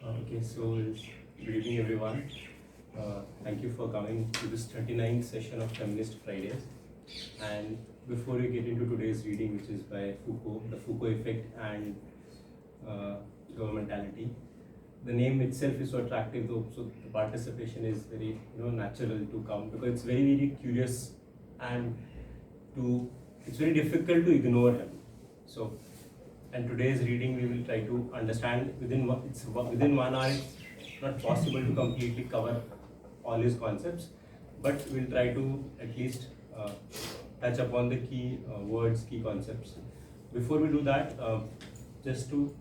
Okay, so good evening everyone. Thank you for coming to this 39th session of Feminist Fridays. And before we get into today's reading, which is by Foucault, the Foucault effect and governmentality, the name itself is so attractive, though, so the participation is very natural to come because it's very, very curious and it's very difficult to ignore him. So, and today's reading we will try to understand within 1 hour. It's not possible to completely cover all his concepts, but we'll try to at least touch upon the key words, key concepts. Before we do that, just to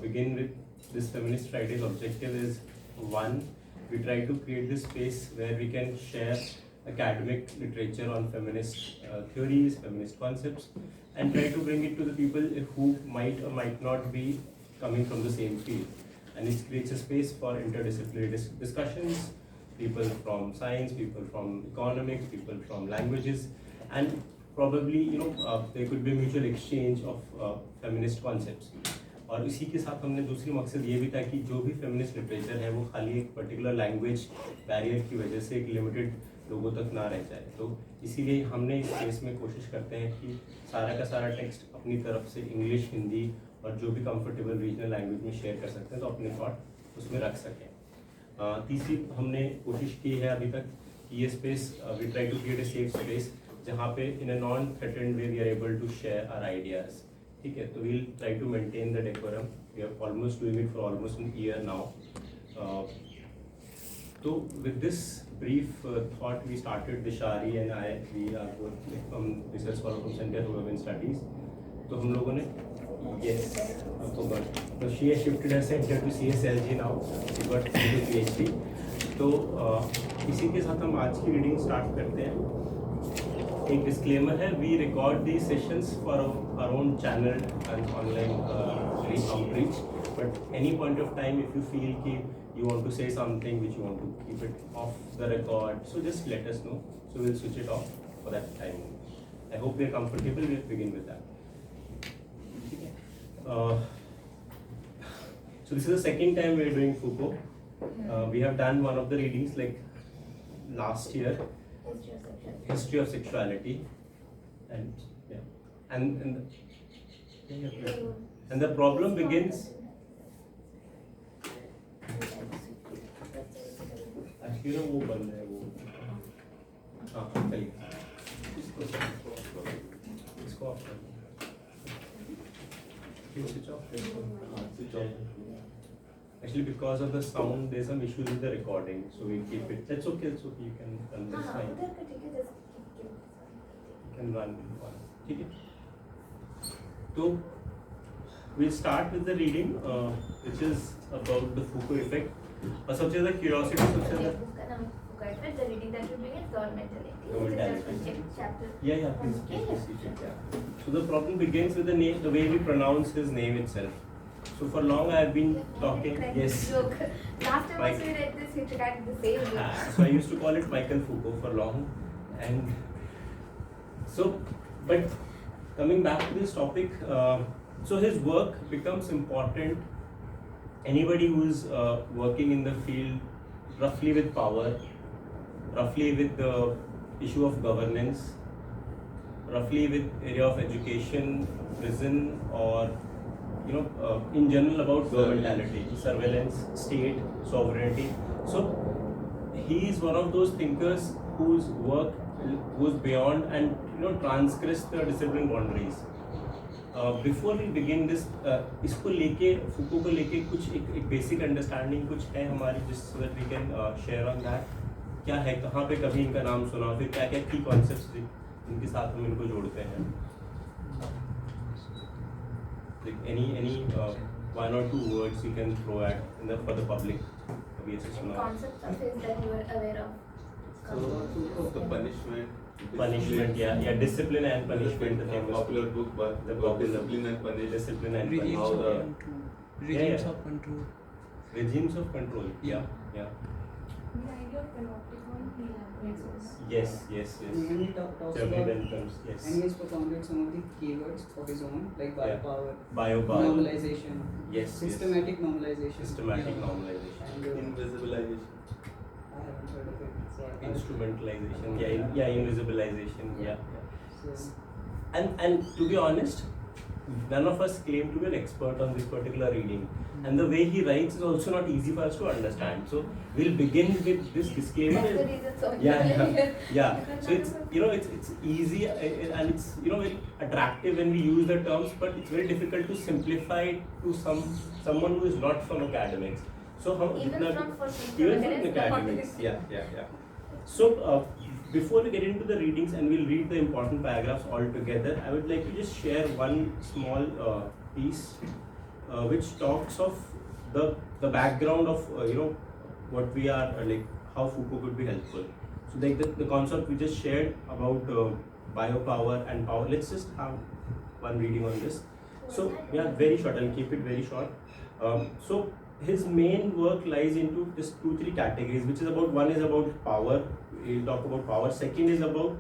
begin with, this Feminist Fridays objective is one, we try to create this space where we can share academic literature on feminist theories, feminist concepts, and try to bring it to the people who might or might not be coming from the same field. And it creates a space for interdisciplinary discussions, people from science, people from economics, people from languages, and probably there could be a mutual exchange of feminist concepts. और इसी के साथ हमने दूसरी मकसद ये भी था कि जो भी फेमिनिस्ट लिटरेचर है वो खाली एक पर्टिकुलर लैंग्वेज बैरियर की वजह से एक लिमिटेड लोगों तक ना रह जाए। तो इसीलिए हमने इस केस में कोशिश करते हैं कि सारा का सारा टेक्स्ट अपनी तरफ से इंग्लिश, हिंदी और जो भी कंफर्टेबल रीजनल लैंग्वेज में शेयर कर सकते हैं तो अपने थॉट उसमें रख सकें। तीसरी हमने कोशिश की है अभी तक कि ये space we try to create a safe space जहाँ पे in a non threatened way we are able to share our ideas. ठीक है, तो we'll try to maintain the decorum. We are almost doing it for almost a year now. So with this brief thought, we started Dishari and I. We are both from research scholar from Center for Women Studies. तो हम लोगों ने yes, so she has shifted her center to CSLG now. She got into PhD. तो इसी के साथ हम आज की रीडिंग स्टार्ट करते हैं। एक डिस्क्लेमर है, we record the sessions for our own channel and online outreach, but any point of time if you feel कि you want to say something which you want to keep it off the record, so just let us know, so we will switch it off for that time. I hope we are comfortable, we will begin with that. ठीक है, so this is the second time we are doing Foucault. We have done one of the readings like last year, history of sexuality, and the problem begins. Actually वो बंद है वो, हाँ चलिए इसको of कर दो, switch off. Actually, because of the sound, there's some issues with the recording, so we'll keep it. That's okay. It's okay. You can run this fine. You can run one. Okay. So we'll start with the reading, which is about the Foucault effect. और सबसे ज़्यादा curiosity सबसे ज़्यादा उसका नाम Foucault effect. The reading that we're doing is Governmentality. Governmentality. Chapter. Yeah. Please. Yeah. So the problem begins with the name, the way we pronounce his name itself. So for long I have been talking. Yes. Joke. Last time also we read this, we tried the same joke. So I used to call it Michel Foucault for long, and so, but coming back to this topic, so his work becomes important. Anybody who is working in the field, roughly with power, roughly with the issue of governance, roughly with area of education, prison, or in general about governmentality, surveillance, state, sovereignty. So he is one of those thinkers whose work goes beyond and transgress the discipline boundaries. Before we begin this, इसको लेके Foucault को लेके कुछ एक basic understanding कुछ है हमारी, जिस so that we can share on that. क्या है, कहाँ पे कभी इनका नाम सुना, फिर क्या क्या key concepts इनके साथ हम इनको जोड़ते हैं, like any one or two words you can throw at for the public. Concepts of his that you are aware of. So the punishment, yeah, discipline and punishment. The famous popular book, but the popular discipline and punishment. Discipline and Regimes how of the control. Regimes of control. regimes of control. Yeah. The idea of panopticon he elaborates on that. Yes. And he talks Germany about, welcomes, yes. and he has propounded some of the keywords of his own, like Yeah. biopower, Biopower. normalization, Yes. systematic normalization, Systematic yeah. normalization. and Invisibilization. I haven't heard of it. So Instrumentalization, invisibilization, yeah. So, And to be honest, none of us claim to be an expert on this particular reading. And the way he writes is also not easy for us to understand. So we'll begin with this disclaimer. That's the reason so Yeah. So it's easy and it's very attractive when we use the terms, but it's very difficult to simplify it to someone who is not from academics. So even from academics, yeah. So before we get into the readings and we'll read the important paragraphs all together, I would like to just share one small piece which talks of the background of what we are like, how Foucault could be helpful. So like the concept we just shared about biopower and power. Let's just have one reading on this. So yeah, very short. I'll keep it very short. So his main work lies into just 2-3 categories, which is about, one is about power. He'll talk about power. Second is about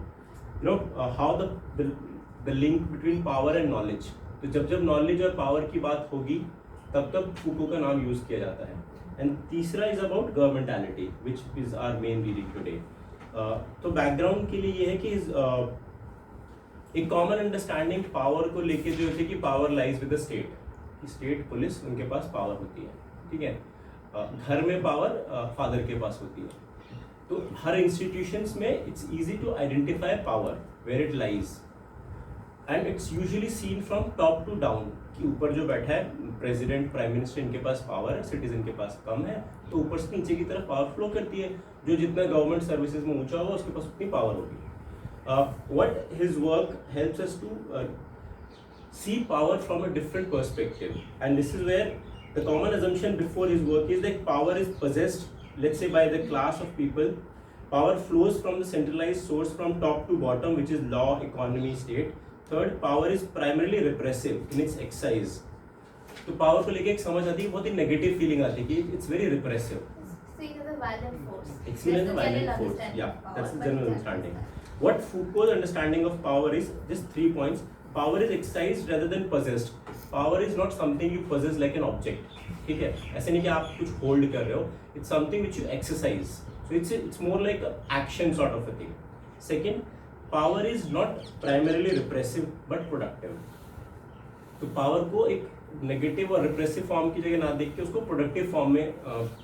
how the link between power and knowledge. तो जब knowledge और power की बात होगी तब फूको का नाम use किया जाता है. एंड तीसरा is about governmentality, which is our main reading today. तो बैकग्राउंड के लिए ये है कि एक कॉमन अंडरस्टैंडिंग पावर को लेके जो है कि power lies with the state, कि स्टेट पुलिस उनके पास पावर होती है, ठीक है. घर में पावर फादर के पास होती है. तो हर इंस्टीट्यूशंस में it's easy to identify power where it lies, and it's usually seen from top to down, कि ऊपर जो बैठा है प्रेसिडेंट, प्राइम मिनिस्टर, इनके पास पावर है, सिटीजन के पास कम है, तो ऊपर से नीचे की तरफ पावर फ्लो करती है. जो जितना गवर्नमेंट सर्विसेज में ऊंचा होगा उसके पास उतनी पावर होगी. What his work helps us to see power from a different perspective, and this is where the common assumption before his work is that power is possessed, let's say, by the class of people. Power flows from the centralized source from top to bottom, which is law, economy, state. Third, power is primarily repressive in its exercise. तो power को लेके एक समझ आती है, बहुत ही negative feeling आती है कि it's very repressive. Seen as a violent force. Seen as a violent force. Yeah, that's the general understanding. What Foucault's understanding of power is just 3 points. Power is exercised rather than possessed. Power is not something you possess like an object. ठीक है, ऐसे नहीं कि आप कुछ hold कर रहे हो. It's something which you exercise. So it's more like an action sort of a thing. Second, power is not primarily repressive but productive. तो पावर को एक नेगेटिव और रिप्रेसिव फॉर्म की जगह ना देख के उसको प्रोडक्टिव फॉर्म में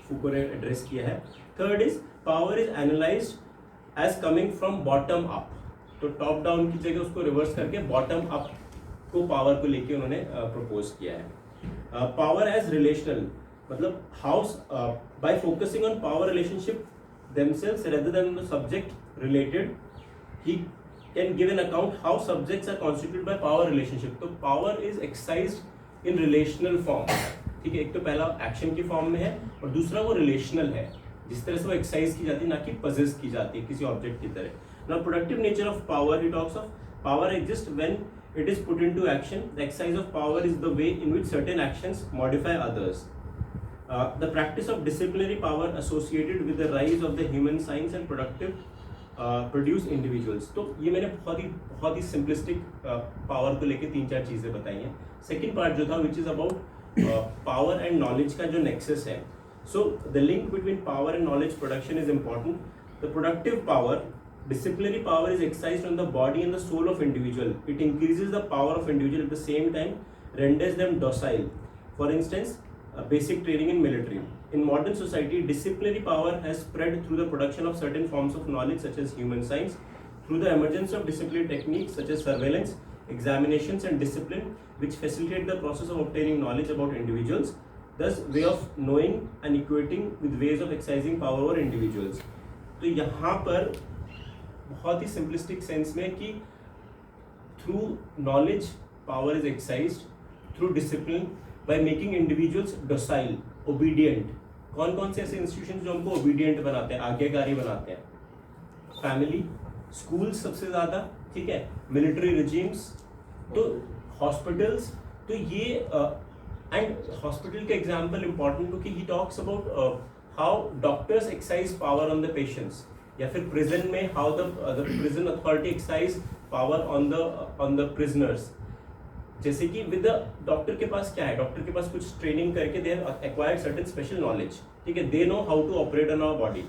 फूको ने एड्रेस किया है. Third is power is analysed as coming from bottom up. तो टॉप डाउन की जगह उसको रिवर्स करके बॉटम अप को पावर को लेके उन्होंने प्रपोज किया है. पावर एज रिलेशनल, मतलब house by focusing on power relationship themselves rather than the subject related, he can give an account how subjects are constituted by power relationship. तो power is exercised in relational form. ठीक है, एक तो पहला action की form में है और दूसरा वो रिलेशनल है, जिस तरह से वो एक्सरसाइज की जाती है, ना कि पजेस की जाती है किसी ऑब्जेक्ट की तरह. Now productive nature of power, he talks of power exist when it is put into action. The exercise of power is the way in which certain actions modify others. The practice of disciplinary power associated with the rise of the human science and productive produce individuals. तो ये मैंने बहुत ही simplistic power को लेके 3-4 चीज़ें बताई हैं. Second part जो था which is about power and knowledge का जो नेक्सस है. So the link between power and knowledge production is important. The productive power, disciplinary power is exercised on the body and the soul of individual. It increases the power of individual at the same time renders them docile. For instance, basic training in military. In modern society, disciplinary power has spread through the production of certain forms of knowledge such as human science, through the emergence of disciplinary techniques such as surveillance, examinations and discipline, which facilitate the process of obtaining knowledge about individuals, thus way of knowing and equating with ways of exercising power over individuals. तो यहाँ पर बहुत ही simplistic sense में कि through knowledge power is exercised, through discipline by making individuals docile, obedient. कौन कौन से ऐसे इंस्टीट्यूशन जो हमको ओबीडियंट बनाते हैं, आज्ञाकारी बनाते हैं? फैमिली, स्कूल सबसे ज़्यादा, ठीक है, मिलिट्री रिजीम्स, तो हॉस्पिटल्स. तो ये एंड हॉस्पिटल का एग्जाम्पल इम्पॉर्टेंट क्योंकि he talks about how doctors exercise power on the patients, या फिर prison में how the prison authority exercise power on the prisoners. जैसे कि विद डॉक्टर के पास क्या है, डॉक्टर के पास कुछ ट्रेनिंग करके they have acquired certain special knowledge, ठीक है, they know how to operate on our body.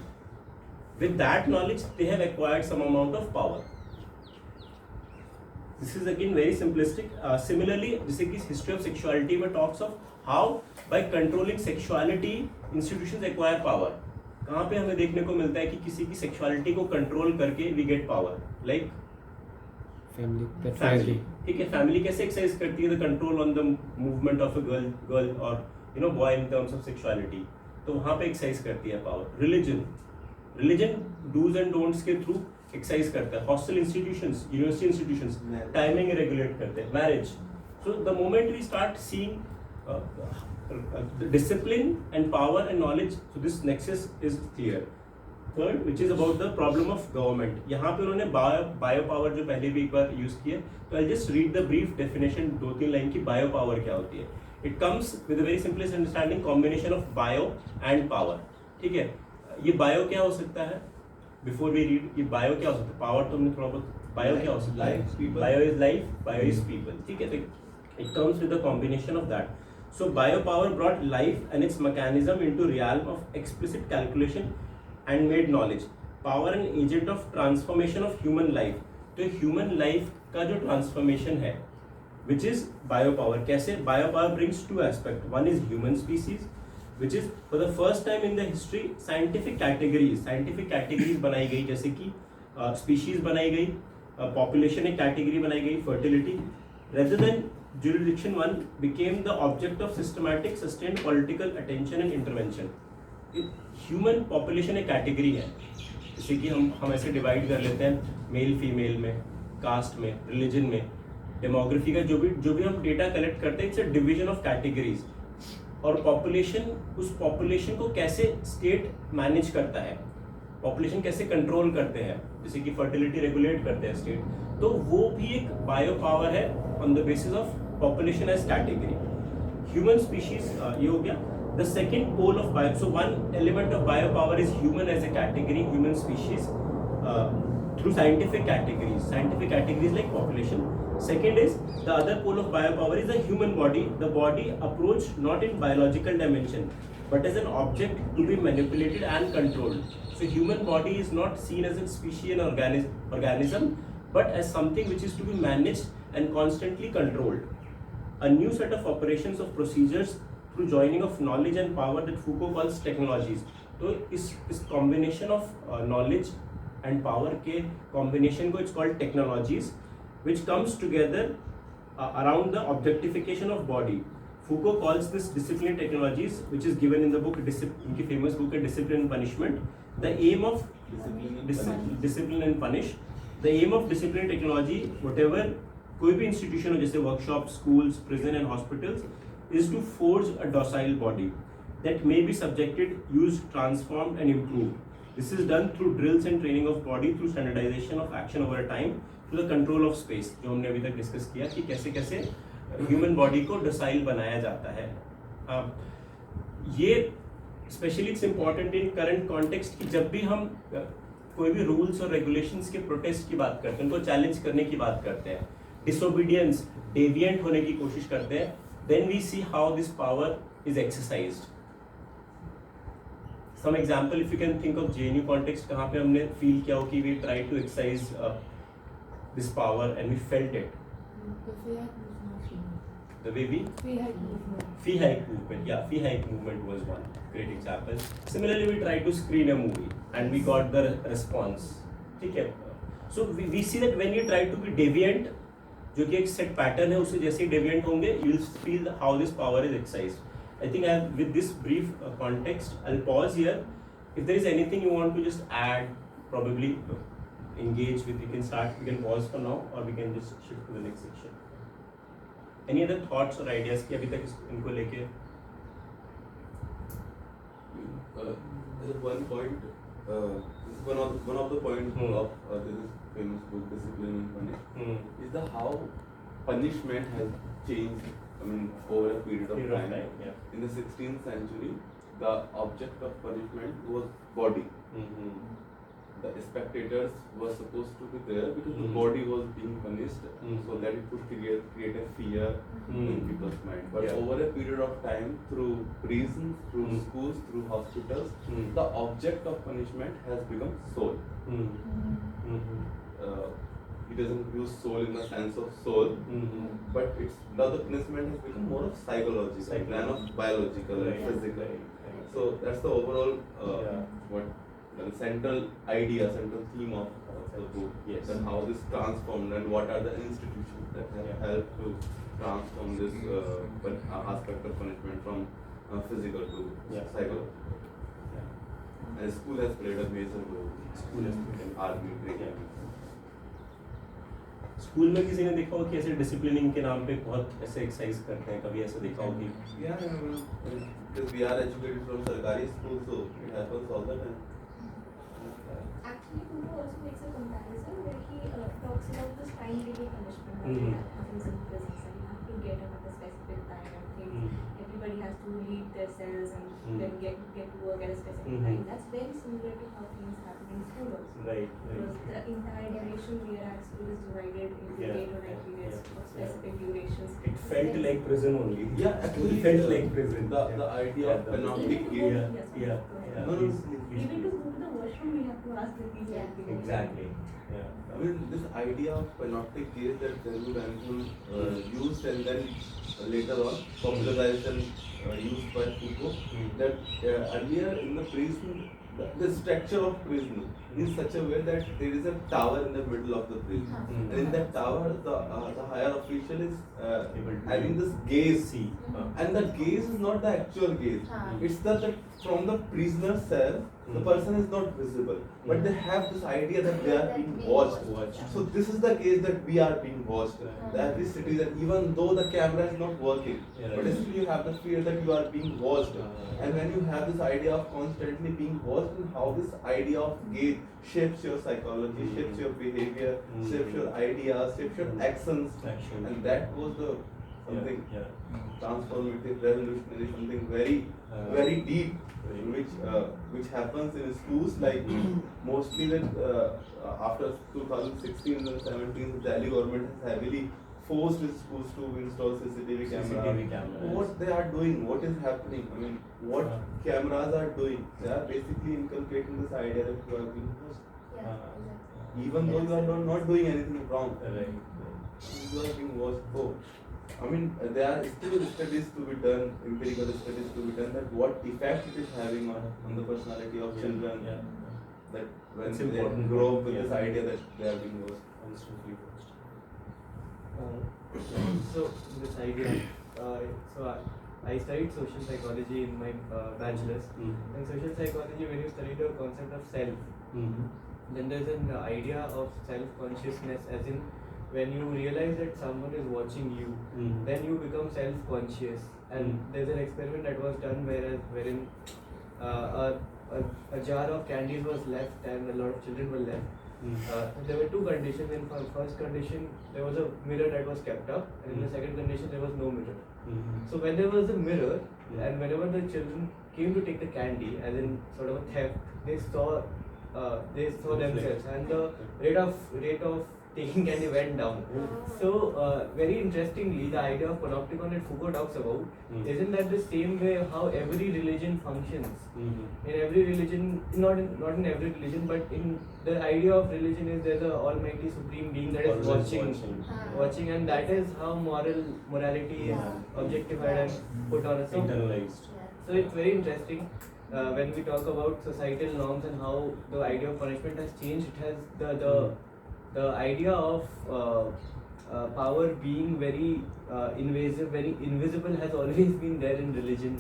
With that knowledge they have acquired some amount of power. This is again very simplistic. Similarly, जैसे कि history of sexuality में talks of how by controlling sexuality institutions acquire power. कहाँ पे हमें देखने को मिलता है कि किसी की sexuality को control करके we get power. Like family. ठीक है, family कैसे exercise करती है the control on the movement of a girl or boy in terms of sexuality. तो वहाँ पे exercise करती है power. Religion do's and don'ts के through एक्सरसाइज करता है. Hostel institutions, university institutions timing regulate करते हैं. Marriage. So the moment we start seeing discipline and power and knowledge, so this nexus is clear. Third which is about the problem of government. यहाँ पे उन्होंने bio power जो पहले भी एक बार use किया, तो I just read the brief definition 2-3 line की बायो पावर क्या होती है. It comes with a very simplest understanding combination of bio and power. ठीक है, ये बायो क्या हो सकता है, बिफोर वी रीड, ये बायो क्या हो सकता है, पावर तो हमने थोड़ा बहुत, बायो क्या हो सकता है, bio is life, bio is people. ठीक है, it comes with the combination of that. So bio power brought life and it's mechanism into realm of explicit calculation and made knowledge. Power and agent of transformation of human life. तो human life का जो transformation है which is bio power. कैसे bio power brings to aspect. One is human species, which is for the first time in the history scientific categories बनाई गई, जैसे कि species बनाई गई, population एक category बनाई गई, fertility. Rather than jurisdiction, one became the object of systematic sustained political attention and intervention. Human population एक category है, जैसे कि हम ऐसे divide कर लेते हैं मेल फीमेल में, कास्ट में, रिलीजन में, डेमोग्राफी का जो भी हम डेटा कलेक्ट करते हैं, it's a division of categories. और पॉपुलेशन, उस पॉपुलेशन को कैसे स्टेट मैनेज करता है, पॉपुलेशन कैसे कंट्रोल करते हैं, जैसे कि फर्टिलिटी रेगुलेट करते हैं स्टेट, तो वो भी एक बायो पावर है on the basis of population as category. Human species ये हो गया. The second pole of bio, so one element of bio power is human as a category, human species through scientific categories like population. Second is the other pole of biopower is the human body. The body approached not in biological dimension but as an object to be manipulated and controlled. So human body is not seen as a species and organism but as something which is to be managed and constantly controlled. A new set of operations of procedures through joining of knowledge and power that Foucault calls technologies. तो इस combination of knowledge and power के combination को it's called technologies, which comes together around the objectification of body. Foucault calls this discipline technologies, which is given in the book, उनकी famous book है Discipline and Punishment. The aim of discipline and punish. The aim of discipline technology, whatever कोई भी institution हो, जैसे workshops, schools, prison and hospitals, is to forge a docile body that may be subjected, used, transformed and improved. This is done through drills and training of body, through standardization of action over a time, through the control of space, जो हमने अभी तक discuss किया कि कैसे कैसे human body को docile बनाया जाता है. ये specially it's important in current context कि जब भी हम कोई भी रूल्स और रेगुलेशंस के प्रोटेस्ट की बात करते हैं, उनको चैलेंज करने की बात करते हैं, डिसोबीडियंस, डेविएंट होने की कोशिश करते हैं, then we see how this power is exercised. Some example, if you can think of JNU context, कहाँ पे हमने feel किया हो कि we tried to exercise this power and we felt it. The way we fee hike movement, yeah, fee hike movement was one great example. Similarly, we tried to screen a movie and we got the response. ठीक है. So we see that when you try to be deviant, जो कि एक set pattern है, उससे जैसे ही deviant होंगे, you'll feel how this power is exercised. I think with this brief context, I'll pause here. If there is anything you want to just add, probably engage with, you can start. We can pause for now, or we can just shift to the next section. Any other thoughts or ideas कि अभी तक इनको लेके? One point. One of the points of this famous book, Discipline and Punish, is the how punishment has changed. I mean, over a period of time. Yeah. In the 16th century, the object of punishment was body. The spectators were supposed to be there because the body was being punished, so that it could create a fear in people's mind. But over a period of time, through prisons, through schools, through hospitals, the object of punishment has become soul. He doesn't use soul in the sense of soul, but it's now the punishment has become more of psychological than of biological and physical. So that's the overall what the central idea, central theme of the book. And how this transformed and what are the institutions that have helped to transform this aspect of punishment from physical to psychological. And school has played a major role. School has played an army. School में किसी ने देखा हो कि ऐसे disciplining के नाम पे बहुत ऐसे एक्सरसाइज करते हैं, कभी ऐसा देखा हो कि because we are educated from Sarkari school, so it happens all the time. Actually, Foucault also makes a comparison where he talks about this time-delay punishment that happens in prisons, and you have to get up at a specific time and things. Everybody has to leave their cells and then get to work at a specific time. That's very similar to how things happen in school also. Right. Because the entire duration we are at school is divided into 8 or 9 periods of specific durations. It felt like prison only. Yeah, actually, it felt like prison. The idea of panoptic gaze. Even to go to the washroom, we have to ask the teacher. Exactly. I mean, this idea of panoptic gaze that Telugu Daniel used and then later on popularized and used by Foucault, that earlier in the prison, the structure of prison is such a way that there is a tower in the middle of the prison, and in that tower the higher official is having this gaze, and the gaze is not the actual gaze. It's that from the prisoner's cell the person is not visible, but they have this idea that they are being watched. So this is the gaze that we are being watched. Every citizen, even though the camera is not working, but still you have the fear that you are being watched. And when you have this idea of constantly being watched, and how this idea of gaze shapes your psychology, shapes your behavior, shapes your ideas, shapes your actions, and that was the something transformative, revolutionary, something very deep, which happens in schools. Like mostly that after 2016 and 17, the Delhi government has heavily forced its schools to install CCTV cameras. What they are doing, what is happening? I mean, what cameras are doing? They are basically inculcating this idea that you are being watched, even though you are not doing anything wrong. You are being watched. Oh, I mean, there are still studies to be done, empirical studies to be done, that what effect it is having on the personality of children. That when they grow up with this idea that they are being watched. So this idea, I studied social psychology in my bachelor's. In social psychology, when you study the concept of self, then there's an idea of self-consciousness, as in when you realize that someone is watching you, then you become self-conscious. And there's an experiment that was done wherein a jar of candies was left and a lot of children were left. There were two conditions. In the first condition, there was a mirror that was kept up, and in the second condition, there was no mirror. So when there was a mirror, and whenever the children came to take the candy, as in sort of a theft, they saw themselves, and the rate of taking candy went down. So very interestingly, the idea of panopticon that Foucault talks about, isn't that the same way how every religion functions? In every religion, not in every religion, but in the idea of religion is there's a almighty supreme being that is watching, and that is how morality is objectified and put on a internalized. So it's very interesting when we talk about societal norms and how the idea of punishment has changed. It has the idea of power being very invasive, very invisible, has always been there in religion,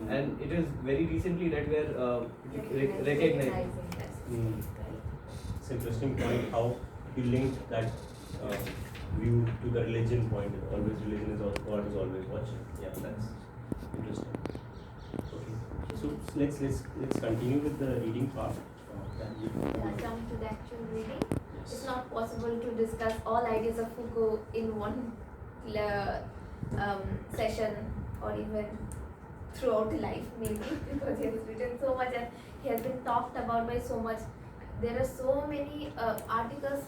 and it is very recently that we are recognizing. It's interesting point how you linked that view to the religion point. Always religion is also, God is always watching. Yeah, that's interesting. Okay, so let's continue with the reading part. Jump to the actual reading. It's not possible to discuss all ideas of Foucault in one session or even throughout life, maybe because he has written so much and he has been talked about by so much. There are so many articles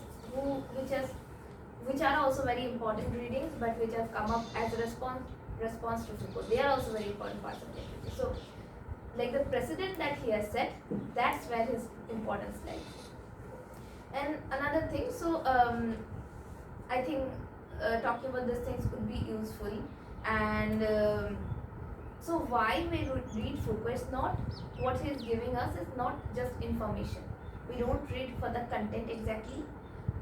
which are also very important readings, but which have come up as a response to Foucault. They are also very important parts of literature. So, like the precedent that he has set, that's where his importance lies. And another thing, so I think talking about these things could be useful. And so why we read Foucault is not what he is giving us is not just information. We don't read for the content exactly,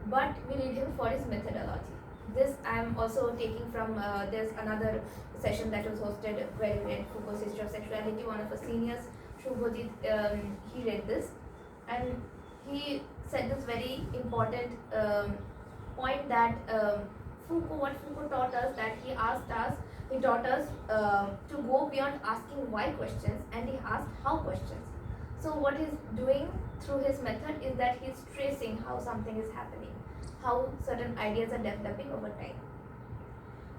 but we read him for his methodology. This I am also taking from there's another session that was hosted where we read Foucault's History of Sexuality. One of our seniors, Shubhajit, he read this, and he said this very important point that what Foucault taught us, that he taught us to go beyond asking why questions, and he asked how questions. So what he's doing through his method is that he's tracing how something is happening, how certain ideas are developing over time.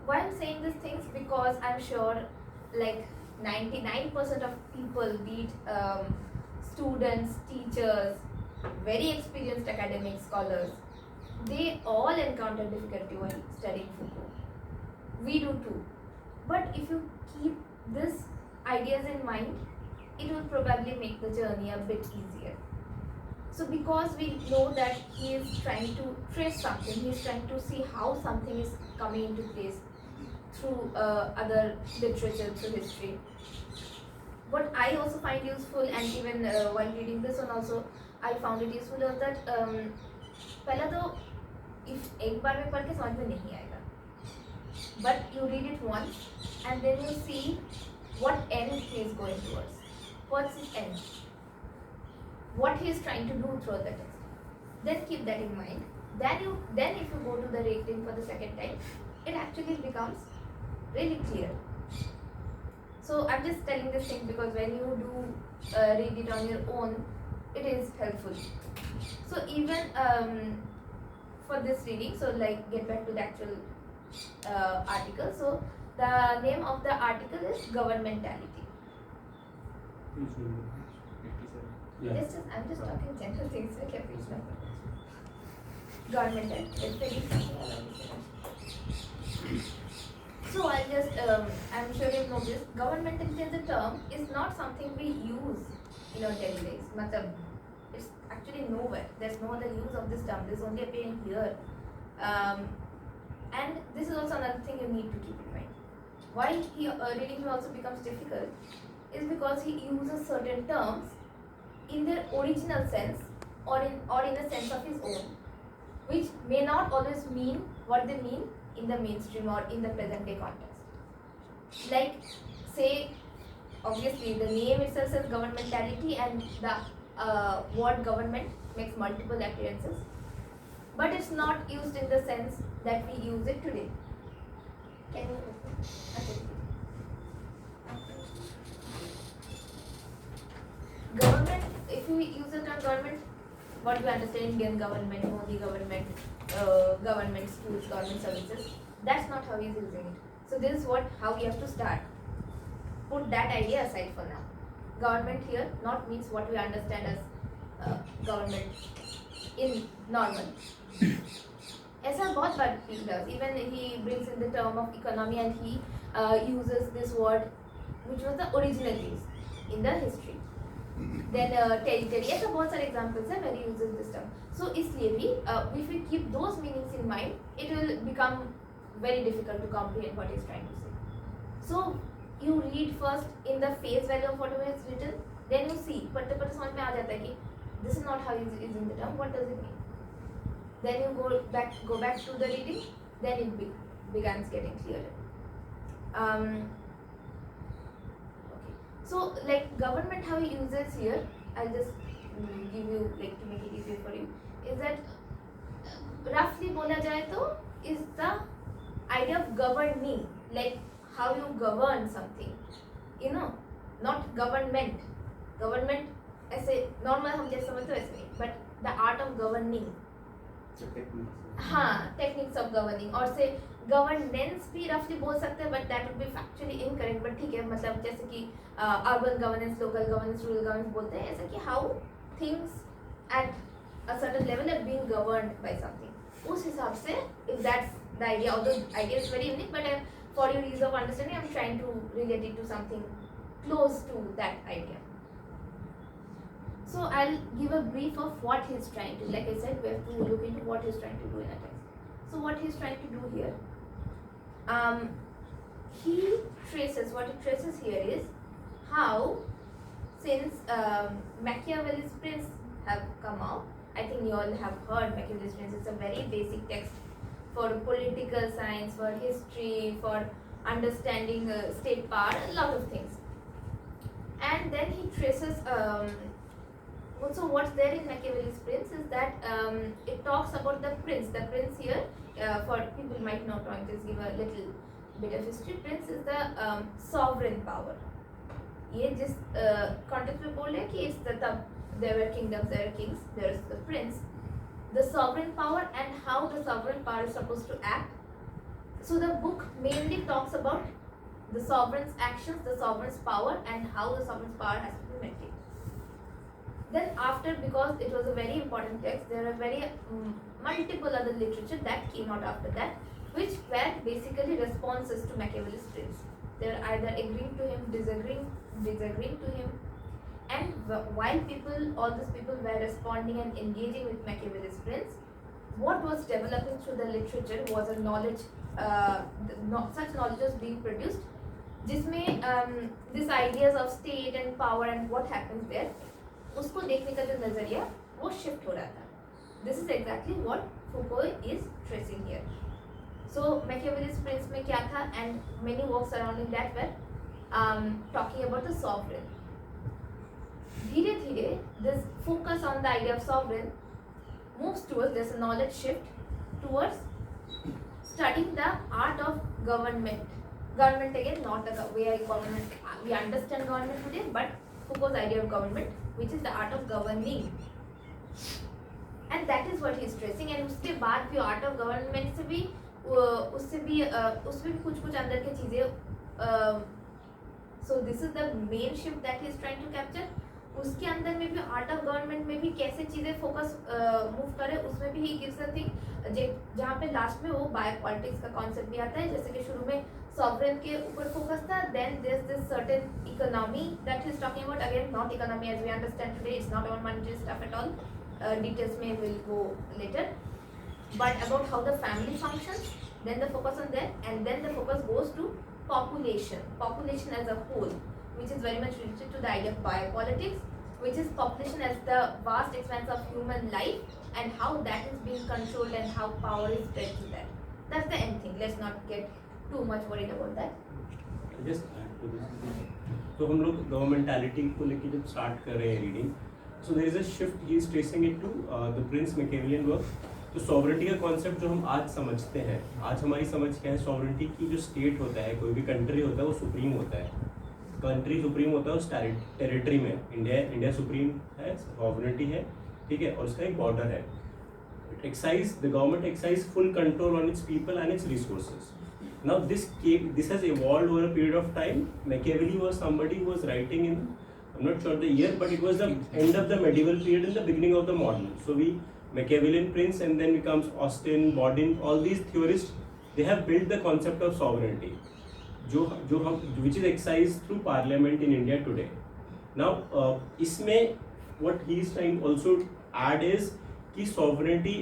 Why I'm saying these things, because I'm sure like 99% of people, be it students, teachers, very experienced academic scholars, they all encounter difficulty while studying Foucault. We do too. But if you keep these ideas in mind, it will probably make the journey a bit easier. So because we know that he is trying to trace something, he is trying to see how something is coming into place through other literature, through history. What I also find useful, and even while reading this one also, I found it useful, is that पहला तो if एक बार में पढ़ के समझ में नहीं आएगा, but you read it once and then you see what end he is going towards. What's his end? What he is trying to do through the text. Then keep that in mind. Then if you go to the reading for the second time, it actually becomes really clear. So I'm just telling this thing because when you do read it on your own, it is helpful. So even for this reading, so like get back to the actual article. So the name of the article is Governmentality. Yeah. I'm just talking general things. Okay, please no. Governmentality. It's very simple. So I'll just, I'm sure you've noticed, governmentality as a term is not something we use in our daily lives. Matlab, it's actually nowhere. There's no other use of this term. This only appearing here. And this is also another thing you need to keep in mind. Why reading him also becomes difficult is because he uses certain terms in their original sense or in a sense of his own, which may not always mean what they mean in the mainstream or in the present day context. Like, say, obviously the name itself says governmentality, and the word government makes multiple appearances, but it's not used in the sense that we use it today. Can you? Okay. Government, if we use the term government, what do we understand? Indian government, Modi government, government schools, government services. That's not how he's using it. So this is how we have to start. Put that idea aside for now. Government here not means what we understand as government in normal. ऐसा बहुत बार he does. Even he brings in the term of economy, and he uses this word, which was the original use in the history. Then territory, ऐसा बहुत सारे examples हैं where he uses this term. So इसलिए भी if we keep those meanings in mind, it will become very difficult to comprehend what he's trying to say. So you read first in the face value of whatever is written, then you see, पढ़ते पढ़ते समझ में आ जाता है कि this is not how he's using the term. What does it mean? Then you go back to the reading, then it begins getting clearer. Okay. So like government, how he uses here, I'll just give you, like, to make it easier for you, is that roughly बोला जाए तो is the idea of governing, like how you govern something, you know, not government. Government ऐसे normal हम जैसे समझते वैसे नहीं, but the art of governing. हाँ, techniques of governing, or say governance भी रफली बोल सकते हैं, but that would be factually incorrect, but ठीक है, मतलब जैसे कि urban governance, local governance, rural governance बोलते हैं, ऐसा कि how things at a certain level are being governed by something, उस हिसाब से if that's the idea, although idea is very unique, but for your ease of understanding I am trying to relate it to something close to that idea. So I'll give a brief of what he's trying to, like I said, we have to look into what he's trying to do in a text. So what he's trying to do here, he traces, what he traces here is how, since Machiavelli's Prince have come out, I think you all have heard Machiavelli's Prince. It's a very basic text for political science, for history, for understanding state power, a lot of things. And then he traces, also what's there in Machiavelli's Prince is that it talks about the prince. The prince here, for people might not know, just give a little bit of history. Prince is the sovereign power. ये जिस context में बोल रहे हैं कि it's the तब there were kingdoms, there were kings, there is the prince, the sovereign power, and how the sovereign power is supposed to act. So the book mainly talks about the sovereign's actions, the sovereign's power, and how the sovereign's power has to be maintained. Then after, because it was a very important text, there are very multiple other literature that came out after that, which were basically responses to Machiavelli's Prince. They were either agreeing to him, disagreeing to him, and while all these people were responding and engaging with Machiavelli's Prince, what was developing through the literature was a knowledge, such knowledge was being produced, जिसमें these ideas of state and power and what happens there, उसको देखने का जो नजरिया वो shift हो रहा था. This is exactly what Foucault is tracing here. So Machiavelli's Prince में क्या था, and many works surrounding that were talking about the sovereign. धीरे धीरे this focus on the idea of sovereign moves towards, there's a knowledge shift towards studying the art of government. Government again, not the way government, we understand government today, but Foucault's idea of government, which is the art of governing, and that is what he is stressing. And उसके बाद भी art of government से भी उसमें भी कुछ अंदर की चीजें, so this is the main shift that he is trying to capture. उसके अंदर में भी आर्ट ऑफ गवर्नमेंट में भी कैसे चीज़ें फोकस मूव करे, उसमें भी ही गिव्स अ थिंग, जहाँ पे लास्ट में वो बायो पॉलिटिक्स का कॉन्सेप्ट भी आता है. जैसे कि शुरू में सॉवरेन के ऊपर फोकस था, then there is this certain economy that he is talking about, again not economy as we understand today, it's not about monetary stuff at all, details में will go later, but about how the family functions, then the focus on that, and then the focus goes to population as a whole, which is very much related to the idea of biopolitics, which is population as the vast expanse of human life and how that is being controlled and how power is spread to that. That's the end thing. Let's not get too much worried about that. Just add to this. तो हम लोग गवर्नमेंटैलिटी को लेके जब start कर रहे हैं reading, so there is a shift. He is tracing it to the Prince Machiavellian work. तो सॉवरेनिटी का कॉन्सेप्ट जो हम आज समझते हैं, आज हमारी समझ क्या है सॉवरेनिटी की, जो स्टेट होता है, कोई भी कंट्री होता है, वो सुप्रीम होता है. कंट्री सुप्रीम होता है उस टेरिटरी में. इंडिया सुप्रीम है, सॉवरेनिटी है, ठीक है, और उसका एक बॉर्डर है. The government excise full control on it's people and it's resources. Now this has evolved over a period of time. Machiavelli was somebody who was writing in, I'm not sure the year, but it was the end of the medieval period and the beginning of the modern. So Machiavellian Prince, and then becomes Austin, Bodin, all these theorists, they have built the concept of sovereignty, which is exercised through parliament in India today. Now इसमें what he is trying also add is कि sovereignty,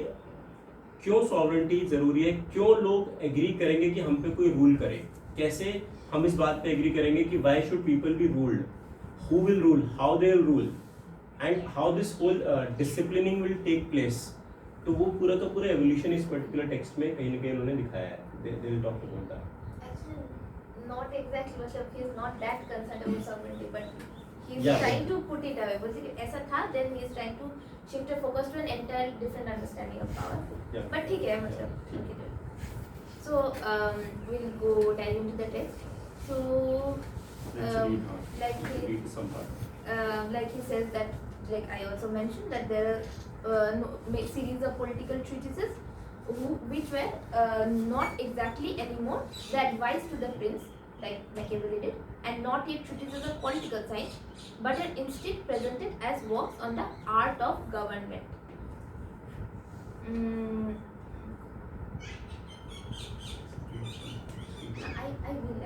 क्यों sovereignty जरूरी है, क्यों लोग agree करेंगे कि हम पे कोई रूल करे, कैसे हम इस बात पे एग्री करेंगे कि why should people be ruled, who will rule, how they will rule, and how this whole disciplining will take place. तो वो पूरा का पूरा एवोल्यूशन इस पर्टिकुलर टेक्स्ट में कहीं ना कहीं उन्होंने दिखाया है. They will talk about that. Actually, not exactly, मतलब he is not that concerned about sovereignty, but he is Yeah. trying to put it away. बोलते कि ऐसा था, then he is trying to shift the focus to an entire different understanding of power. Yeah. But ठीक है, मतलब ठीक है. So we'll go dive into the text. So Let's read some part. like he says that, like I also mentioned, that there are series of political treatises which were not exactly anymore the advice to the prince, like Machiavelli did, and not yet treated as a political science, but are instead presented as works on the art of government. I will.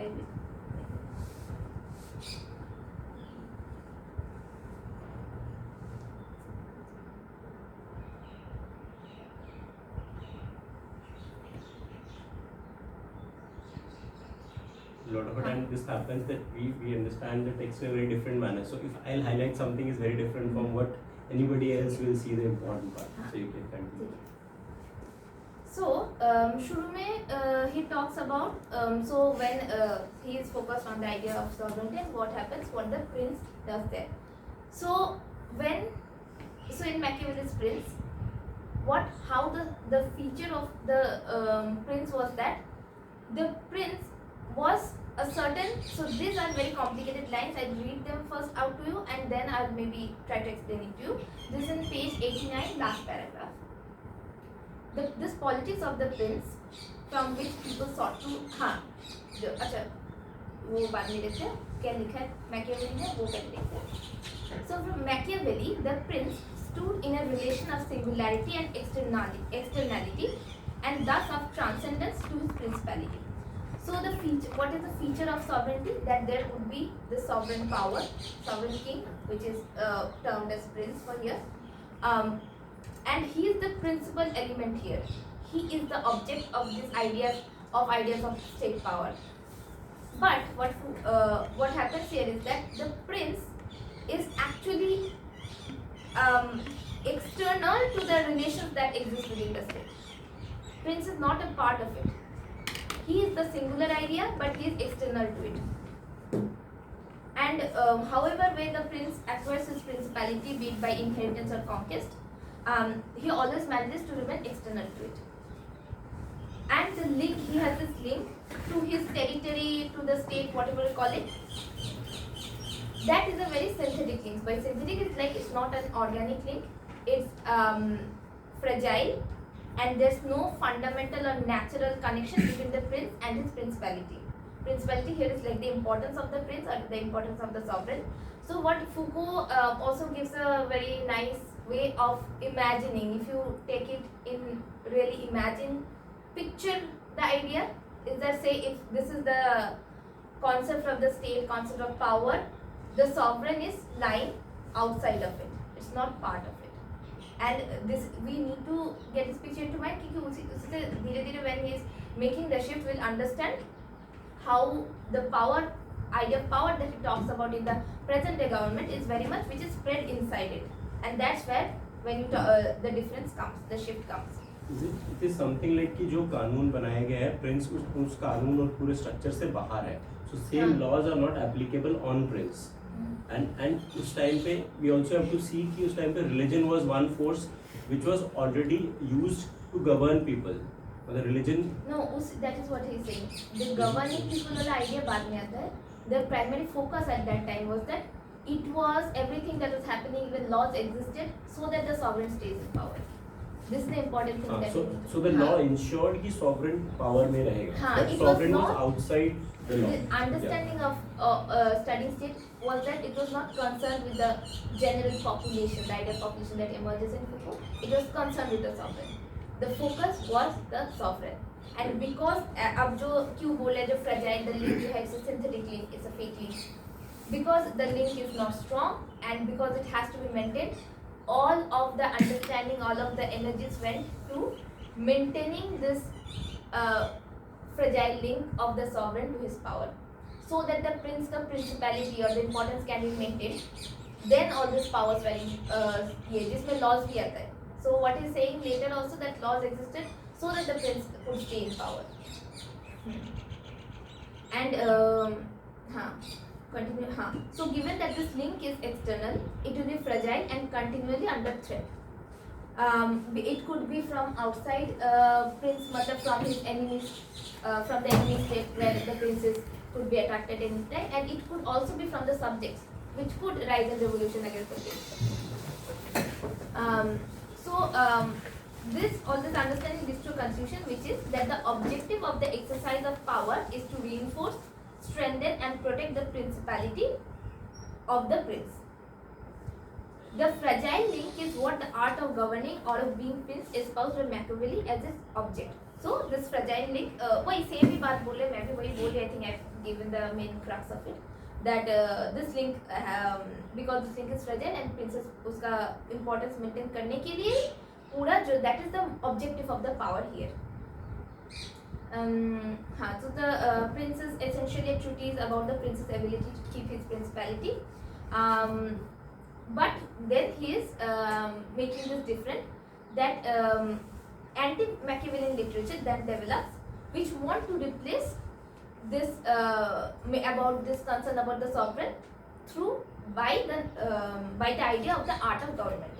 A lot of the time this happens that we understand the text in a very different manner. So if I'll highlight something is very different from what anybody else will see the important part. So you can continue. So, शुरू में he talks about so when he is focused on the idea of sovereignty and what happens, what the prince does there. So in Machiavelli's Prince, how the feature of the prince was that the prince was a certain. So these are very complicated lines. I'll read them first out to you and then I'll maybe try to explain it to you. This is in page 89, last paragraph. This politics of the prince from which people sought to अच्छा वो बाद में देखते हैं क्या लिखा है Machiavelli ने वो पहले देखते हैं. So from Machiavelli, the prince stood in a relation of singularity and externality and thus of transcendence to his principality. So the feature, what is the feature of sovereignty? That there would be the sovereign power, sovereign king, which is termed as prince for here. And he is the principal element here. He is the object of these ideas of state power. But what happens here is that the prince is actually external to the relations that exist within the state. Prince is not a part of it. He is the singular idea, but he is external to it. And however way the prince acquires his principality, be it by inheritance or conquest, he always manages to remain external to it. And the link, he has this link to his territory, to the state, whatever you call it. That is a very synthetic link. By synthetic, it's like it's not an organic link. It's fragile, and there's no fundamental or natural connection between the prince and his principality. Principality here is like the importance of the prince or the importance of the sovereign. So what Foucault also gives a very nice way of imagining. If you take it in really picture the idea is that, say, if this is the concept of the state, concept of power, the sovereign is lying outside of it. It's not part of it. And this we need to get this picture into mind because when he is making the shift, we'll understand how the idea of power that he talks about in the present day government is very much which is spread inside it. And that's where when you the difference comes, the shift comes. It is something like कि जो कानून बनाया गया है Prince उस कानून और पूरे स्ट्रक्चर से बाहर है. So same laws are not applicable on prince. And उस टाइम पे we also have to see कि उस टाइम पे religion was one force which was already used to govern people. The religion. No, that is what he is saying. The governing people वाला idea बाद में आता है. The primary focus at that time was that it was everything that was happening when laws existed so that the sovereign stays in power. This is the important thing. That so the law ensured कि sovereign power में रहेगा. That sovereign was outside the law. The understanding of studying state was that it was not concerned with the general population, the idea of population that emerges in Foucault. It was concerned with the sovereign. The focus was the sovereign. And because अब जो क्यों बोले जो fragile the link जो है it's a synthetic link, it's a fake link. Because the link is not strong and because it has to be maintained, all of the understanding, all of the energies went to maintaining this fragile link of the sovereign to his power, so that the principality or the importance can be maintained. Then all these powers were जिसमें laws भी आता है. So what he's saying later also that laws existed so that the prince could stay in power. And continue. So given that this link is external, it will be fragile and continually under threat. It could be from outside prince, from his enemies, from the enemy state where the princes could be attacked at any time, and it could also be from the subjects, which could rise in revolution against the prince. all this understanding leads to a conclusion, which is that the objective of the exercise of power is to reinforce, strengthen and protect the principality of the prince. The fragile link is what the art of governing or of being prince espoused by Machiavelli as its object. So this fragile link, वही same ही बात बोले, मैं भी वही बोली. I think I've given the main crux of it. That this link, because this link is fragile and princess उसका importance maintain करने के लिए पूरा जो that is the objective of the power here. हाँ, so the prince is essentially a treatise about the prince's ability to keep his principality. But then he is making this different, that anti-Machiavellian literature that develops, which want to replace this about this concern about the sovereign by the idea of the art of government.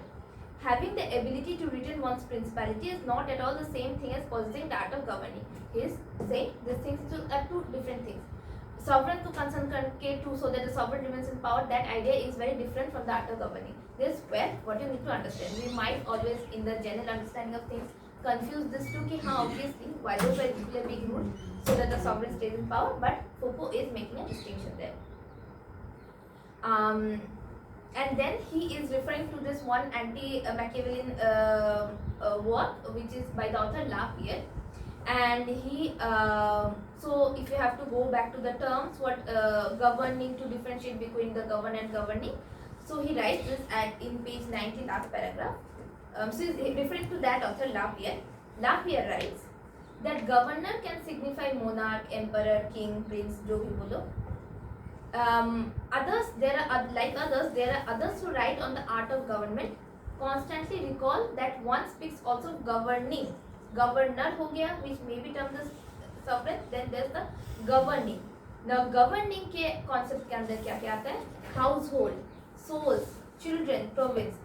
Having the ability to retain one's principality is not at all the same thing as possessing the art of governing. He is saying these things are two different things. Sovereign to concern करके to so that the sovereign remains in power, that idea is very different from the art of governing. This is where what you need to understand. We might always in the general understanding of things confuse this two कि हाँ obviously why those particular big rule so that the sovereign stays in power, but Foucault is making a distinction there. And then he is referring to this one anti-Machiavellian work which is by the author Lapierre. And he so if you have to go back to the terms what governing, to differentiate between the govern and governing, so he writes this in page 90 last paragraph. So he's referring to that author Lapierre. Lapierre writes that governor can signify monarch, emperor, king, prince, jo bhi bolo. Others there are others who write on the art of government constantly recall that one speaks also of governing. Governor हो गया, which may be termed as sovereign. Then there's the governing. Now governing के concept के अंदर क्या क्या आता है? Household, souls, children, province.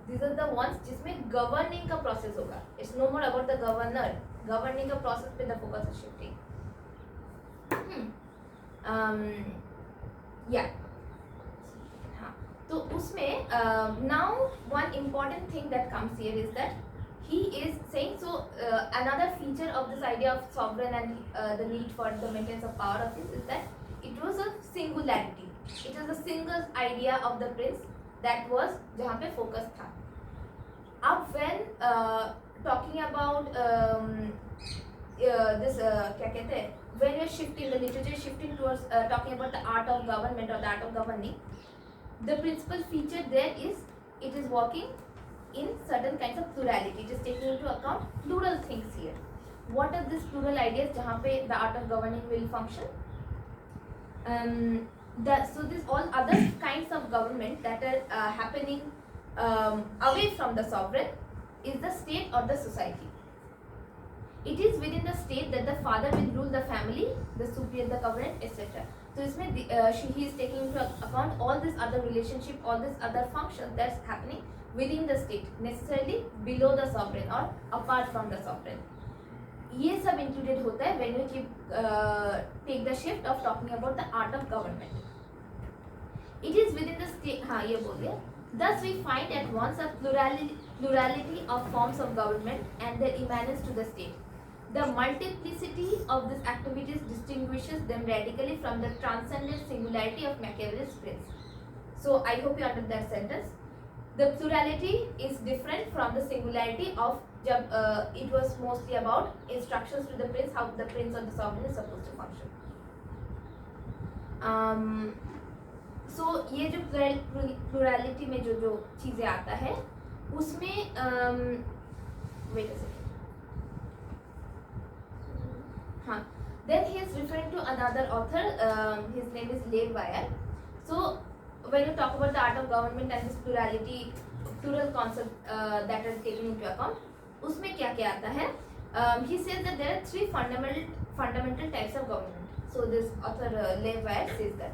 These are the ones जिसमें governing का process होगा. It's no more about the governor. Governing का process पे the focus is shifting. Yeah. हाँ. तो उसमें now one important thing that comes here is that he is saying another feature of this idea of sovereign and the need for the maintenance of power of this is that it was a singularity. It was a single idea of the prince that was जहाँ पे focus था. अब when talking about this क्या कहते हैं, when you're shifting the literature shifting towards talking about the art of government or the art of governing, the principal feature there is it is working in certain kinds of plurality. It is taking into account plural things here. What are these plural ideas जहाँ पे the art of governing will function? So this all other kinds of government that are happening away from the sovereign is the state or the society. It is within the state that the father will rule the family, the superior the government, etc. So इसमें he is taking into account all this other relationship, all this other functions that's happening within the state, necessarily below the sovereign or apart from the sovereign. ये सब included होता है when we take the shift of talking about the art of government. It is within the state. हाँ ये बोल दिया. Thus we find at once a plurality of forms of government and their immanence to the state. The multiplicity of these activities distinguishes them radically from the transcendent singularity of Machiavelli's prince. So I hope you understand that sentence. The plurality is different from the singularity of it was mostly about instructions to the prince, how the prince or the sovereign is supposed to function. So ये जो plurality में जो चीज़ें आता है उसमें wait a second. हाँ, then he is referring to another author. His name is Lapierre. So when you talk about the art of government and this plurality, plural concept that is taken into account, उसमें क्या क्या आता है? He says that there are three fundamental types of government. So this author Lapierre says that.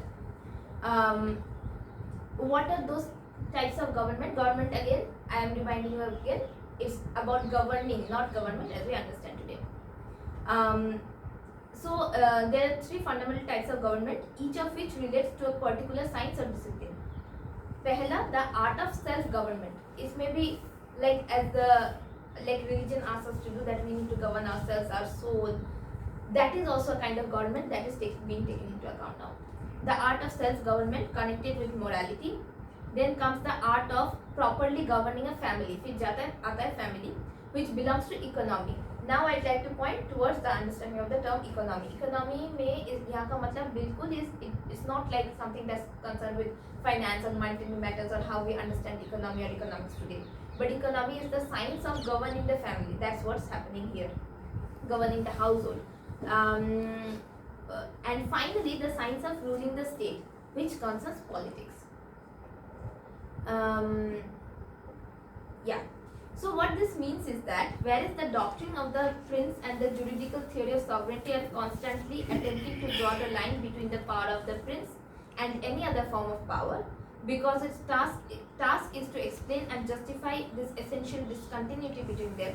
What are those types of government? Government again, I am reminding you again, it's about governing, not government as we understand today. So there are three fundamental types of government, each of which relates to a particular science or discipline. पहला, the art of self-government. इसमें भी like as the like religion asks us to do, that we need to govern ourselves, our soul. That is also a kind of government that is being taken into account now. The art of self-government connected with morality. Then comes the art of properly governing a family. फिर जाता है आता है family, which belongs to economy. Now I'd like to point towards the understanding of the term economy. Economy में इस यहाँ का मतलब बिल्कुल it's not like something that's concerned with finance or monetary matters or how we understand economy or economics today. But economy is the science of governing the family. That's what's happening here, governing the household. And finally, the science of ruling the state, which concerns politics. Yeah. So what this means is that whereas the doctrine of the prince and the juridical theory of sovereignty are constantly attempting to draw the line between the power of the prince and any other form of power, because its task is to explain and justify this essential discontinuity between them.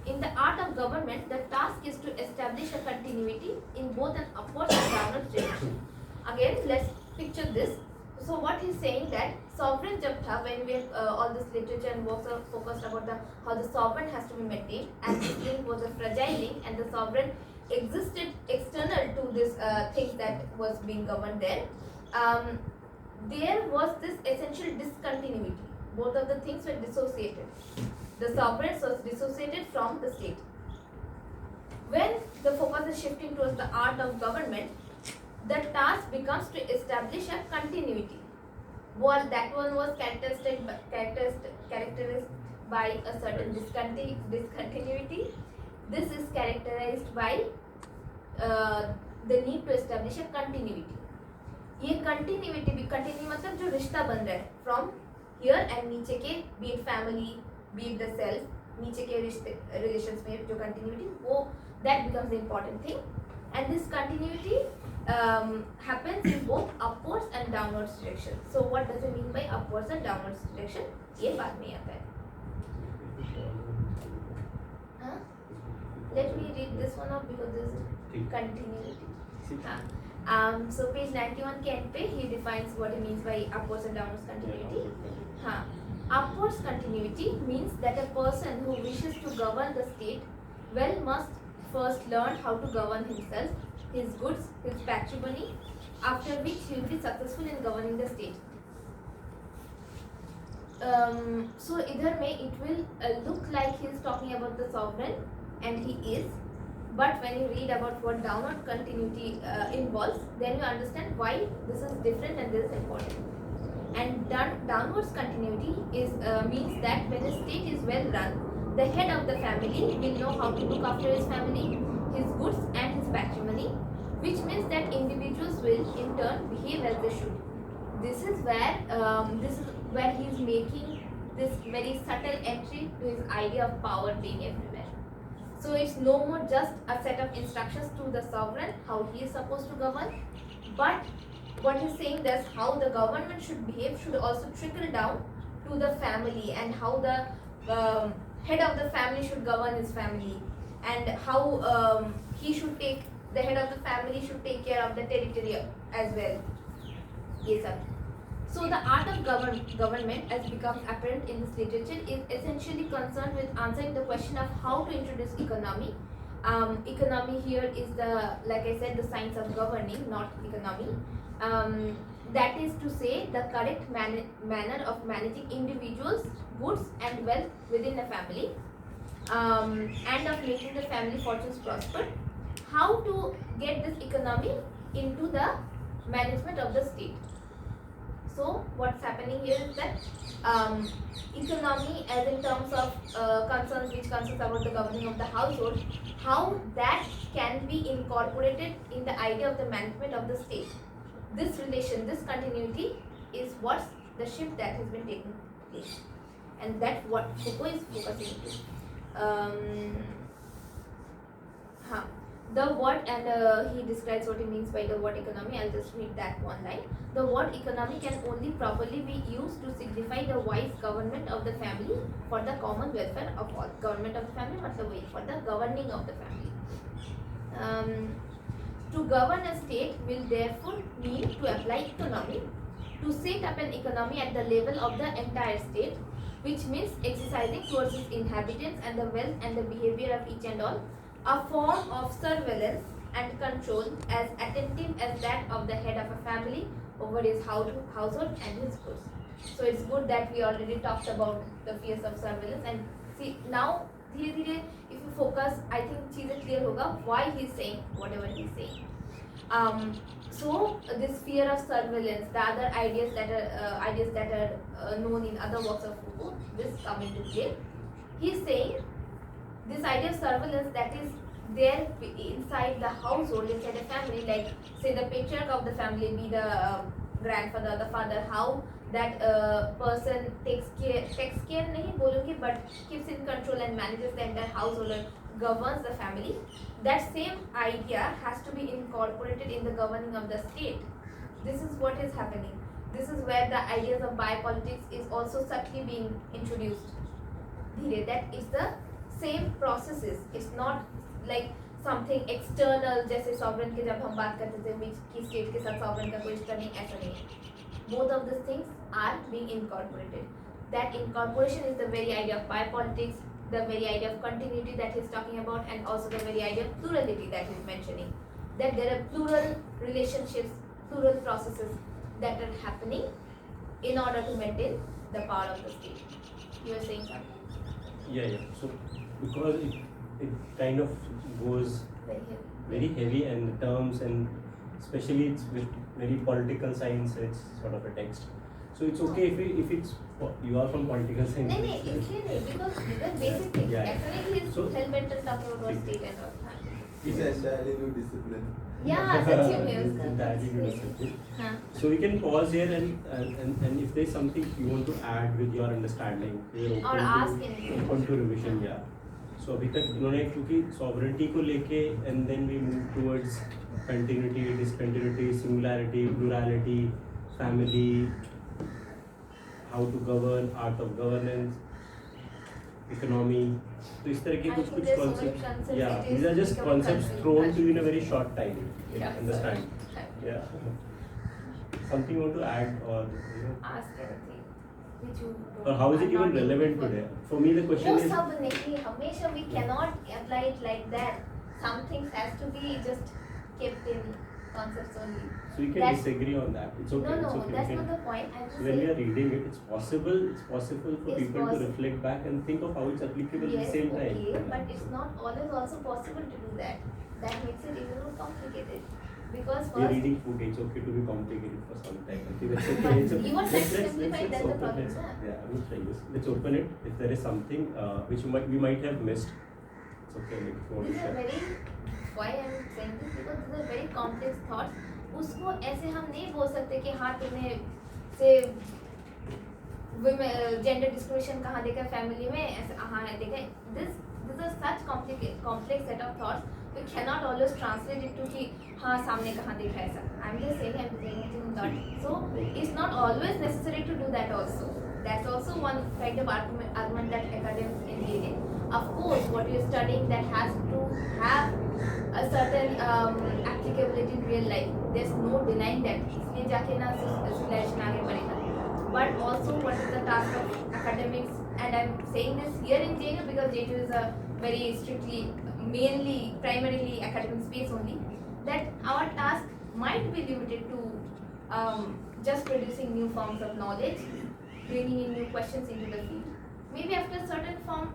In the art of government, the task is to establish a continuity in both an upward and downward direction. Again, let's picture this. So what he's saying that sovereign jab tha, when we all this literature and works are focused about how the sovereign has to be maintained, and this link was a fragile link, and the sovereign existed external to this thing that was being governed there. There was this essential discontinuity. Both of the things were dissociated. The sovereign was dissociated from the state. When the focus is shifting towards the art of government, the task becomes to establish a continuity. Well, that one was characterized by a certain discontinuity. This is characterized by the need to establish a continuity. ये continuity भी continue मतलब जो रिश्ता बन रहा है from here and नीचे के be it family, be it the self, नीचे के रिश्ते relations में जो continuity वो that becomes the important thing, and this continuity happens in both upwards and downwards direction. So what does it mean by upwards and downwards direction? ये बाद में आता है. हाँ? Let me read this one out because this is continuity. हाँ. So page 91 के end पे he defines what he means by upwards and downwards continuity. हाँ. Upwards continuity means that a person who wishes to govern the state well must first learn how to govern himself, his goods, his patrimony, after which he will be successful in governing the state. So इधर में it will look like he is talking about the sovereign, and he is. But when you read about what downward continuity involves, then you understand why this is different and this is important. And downwards continuity is means that when a state is well run, the head of the family will know how to look after his family, his goods and his patrimony, which means that individuals will in turn behave as they should. This is where he is making this very subtle entry to his idea of power being everywhere. So it's no more just a set of instructions to the sovereign how he is supposed to govern, but what he's saying that how the government should behave should also trickle down to the family, and how the head of the family should govern his family, and how the head of the family should take care of the territory as well. Yes, sir. So the art of government, as becomes apparent in this literature, is essentially concerned with answering the question of how to introduce economy. Economy here is like I said, the science of governing, not economy. That is to say, the correct manner of managing individuals, goods and wealth within a family, and of making the family fortunes prosper. How to get this economy into the management of the state. So what's happening here is that economy, as in terms of concerns about the governing of the household, how that can be incorporated in the idea of the management of the state. This relation, this continuity is what's the shift that has been taking place, and that's what Foucault is focusing to. The word, and he describes what he means by the word economy. I'll just read that one line. The word economy can only properly be used to signify the wise government of the family for the common welfare of all. Government of the family, matlab for the governing of the family. To govern a state will therefore mean to apply economy, to set up an economy at the level of the entire state, which means exercising towards its inhabitants and the wealth and the behavior of each and all, a form of surveillance and control as attentive as that of the head of a family over his household and his goods. So it's good that we already talked about the fears of surveillance, and see now धीरे धीरे if you focus, I think चीजें clear होगा why he's saying whatever he's saying. So this fear of surveillance, the other ideas that are known in other works of Foucault, this come into play. He's saying this idea of surveillance that is there inside the household, inside the family, like say the patriarch of the family, be the grandfather, the father, how that person takes care नहीं बोलूँगी, but keeps in control and manages the entire household and governs the family. That same idea has to be incorporated in the governing of the state. This is what is happening. This is where the ideas of biopolitics is also subtly being introduced. धीरे, that is the same processes. It's not like something external जैसे sovereign के जब हम बात करते थे कि state के साथ sovereign का कोई रिश्ता नहीं, ऐसा नहीं है. Both of these things are being incorporated. That incorporation is the very idea of biopolitics, the very idea of continuity that he's talking about, and also the very idea of plurality that he's mentioning. That there are plural relationships, plural processes that are happening in order to maintain the power of the state. You are saying something? Yeah. So because it kind of goes very heavy, and the terms, and especially it's with very political science, it's sort of a text. So it's okay if it's you are from political science. नहीं इसलिए नहीं, because these are basic things. Yeah. Definitely he's So- hell-bent on talking about state and all. It's an entirely new discipline. Yeah, सच्ची में It's उसका. entirely new discipline. हाँ. So we can pause here, and if there's something you want to add with your understanding, we're Or ask anything. open to revision. Yeah. So अभी तक इन्होंने क्योंकि sovereignty को लेके, and then we move towards continuity, discontinuity, singularity, plurality, family, how to govern, art of governance, economy. तो इस तरह के I कुछ think कुछ there's so many concepts. concepts, Yeah, it these is are just becoming concepts confusing. thrown to you in a very short time. Yeah, Understand? sorry. Yeah. Something you want to add, or Ask anything which you don't- or how is are it even not able relevant to today? For me, the question वो is. सब नहीं, हमेशा we cannot apply it like that. Some things has to be just kept in concepts only. So we can That's- disagree on that. It's okay. No, It's okay. that's We not can, the point. I'm so just when we are saying. reading it, it's possible. It's possible for It's people to possible. reflect back and think of how it's applicable at Yes, the same time. okay, but it's not always also possible to do that. That makes it even more complicated. Because We are first, reading Foucault. It's okay to be complicated for some time. I think that's But okay. It's okay. you are trying to simplify, let's that's the open problem, it. yeah. Yeah, I'm trying this. Let's open it. If there is something which we might have missed, it's okay. Like, if you want to these are share. very, why I'm saying this, because these are very complex thoughts. उसको ऐसे हम नहीं बोल सकते कि हाँ तुमने से जेंडर डिस्क्रिमिनेशन कहाँ देखा है फैमिली में, ऐसे हाँ देखा है. This is such complex set of thoughts. We cannot always translate it to कि हाँ सामने कहाँ देखा है ऐसा. I'm just saying that. So it's not always necessary to do that also. That's also one kind of argument that academics engage in. Of course, what you're studying that has to have a certain applicability in real life. There's no denying that. इसलिए जाके ना civilization आगे बढ़ेगा. But also, what is the task of academics? And I'm saying this here in JNU because JNU is a very strictly, mainly, primarily academic space only. That our task might be limited to just producing new forms of knowledge, bringing in new questions into the field. Maybe after a certain form,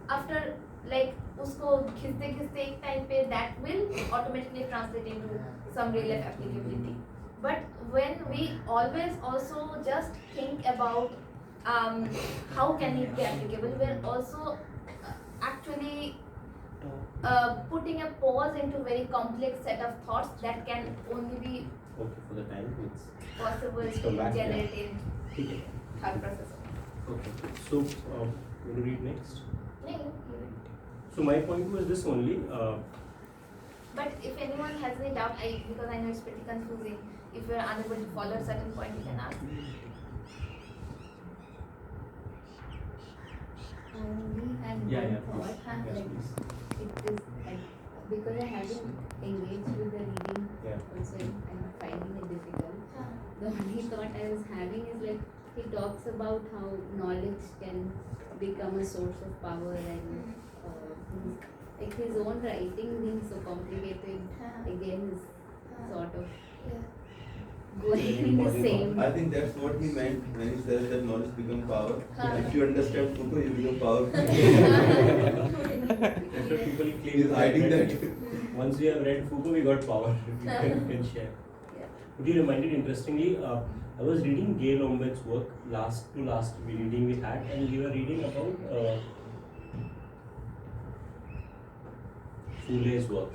after like उसको खिसते खिसते एक time पे that will automatically translate into some real life applicability. But when we always also just think about how can it be applicable, we're also actually putting a pause into very complex set of thoughts that can only be Okay, for the time it's possible Let's to come back, yeah. generate in okay. thought process. Okay. So you want to read next? No, So my point was this only. but if anyone has any doubt, because I know it's pretty confusing, if you're unable to follow a certain point, you can ask. We had Yeah, one yeah, please. thought, Yes, like please. it is like because I haven't engaged with the reading Yeah. also I'm finding it difficult. The only thought I was having is like he talks about how knowledge can become a source of power and like his own writing being so complicated again is sort of going in the same. I think that's what he meant when he says that knowledge becomes power. If you understand Foucault, you become powerful. That's what people claim. He's hiding that. Once we have read Foucault, we got power. We can share. Yeah. But you reminded interestingly, I was reading Gail Ombeck's work, last reading we had, and we were reading about Foucault's work.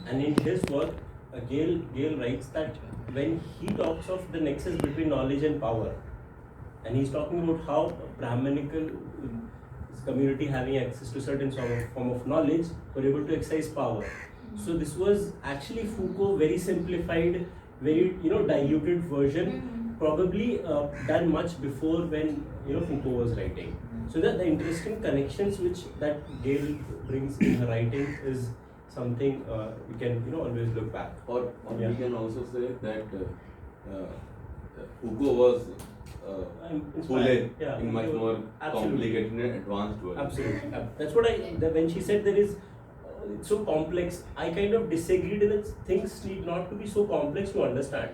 And in his work, Gail writes that when he talks of the nexus between knowledge and power, and he's talking about how a Brahminical community having access to certain form of knowledge were able to exercise power. So this was actually Foucault very simplified, very diluted version, probably done much before when Foucault was writing. So that the interesting connections which that Gail brings in her writing is something we can always look back. Or we can also say that Foucault was Foucault in much more complicated and advanced work. Absolutely. That's what when she said there is it's so complex, I kind of disagreed that things need not to be so complex to understand.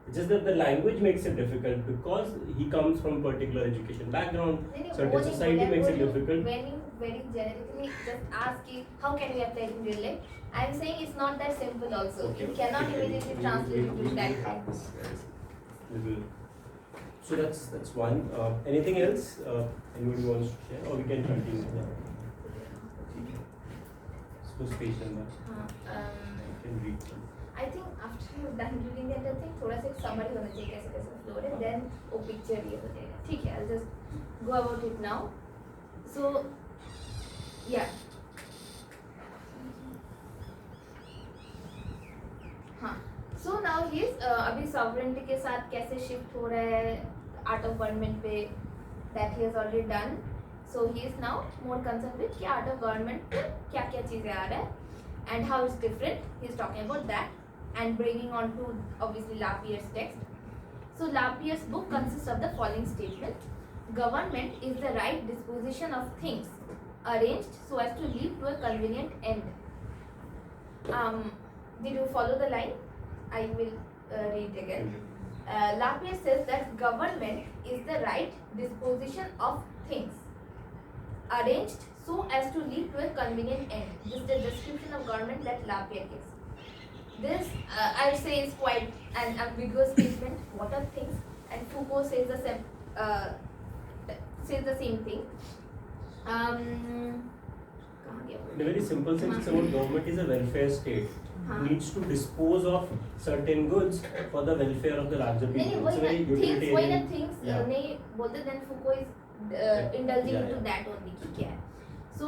It's just that the language makes it difficult because he comes from a particular education background, certain society makes it difficult. When you very generically just ask how can we apply it in real life, I'm saying it's not that simple also. Okay. You cannot immediately translate it to that. So that's one. Anything else anybody wants to share, or we can continue? Suppose page number. You can read. I think after you've done reading it, I think थोड़ा सा एक summary होना चाहिए कैसे कैसे flow है, then वो picture ये हो जाएगा. ठीक है, I'll just go about it now. So yeah. हाँ. So now he's अभी sovereignty के साथ कैसे shift हो रहा है art of government पे, that he has already done. So he is now more concerned with क्या art of government पे क्या क्या चीजें आ रहा है and how it's different. He is talking about that and bringing on to obviously Lapierre's text. So Lapierre's book consists of the following statement: government is the right disposition of things arranged so as to lead to a convenient end. Did you follow the line? I will read again. Lapierre says that government is the right disposition of things arranged so as to lead to a convenient end. This is the description of government that Lapierre gives. This, I would say, is quite an ambiguous statement. What are things? And Foucault says the same thing. In a very simple sense, it's about government is a welfare state. Needs to dispose of certain goods for the welfare of the larger people. It's a very utilitarian. Things नहीं बोलते, then Foucault is indulging into that only कि क्या है. So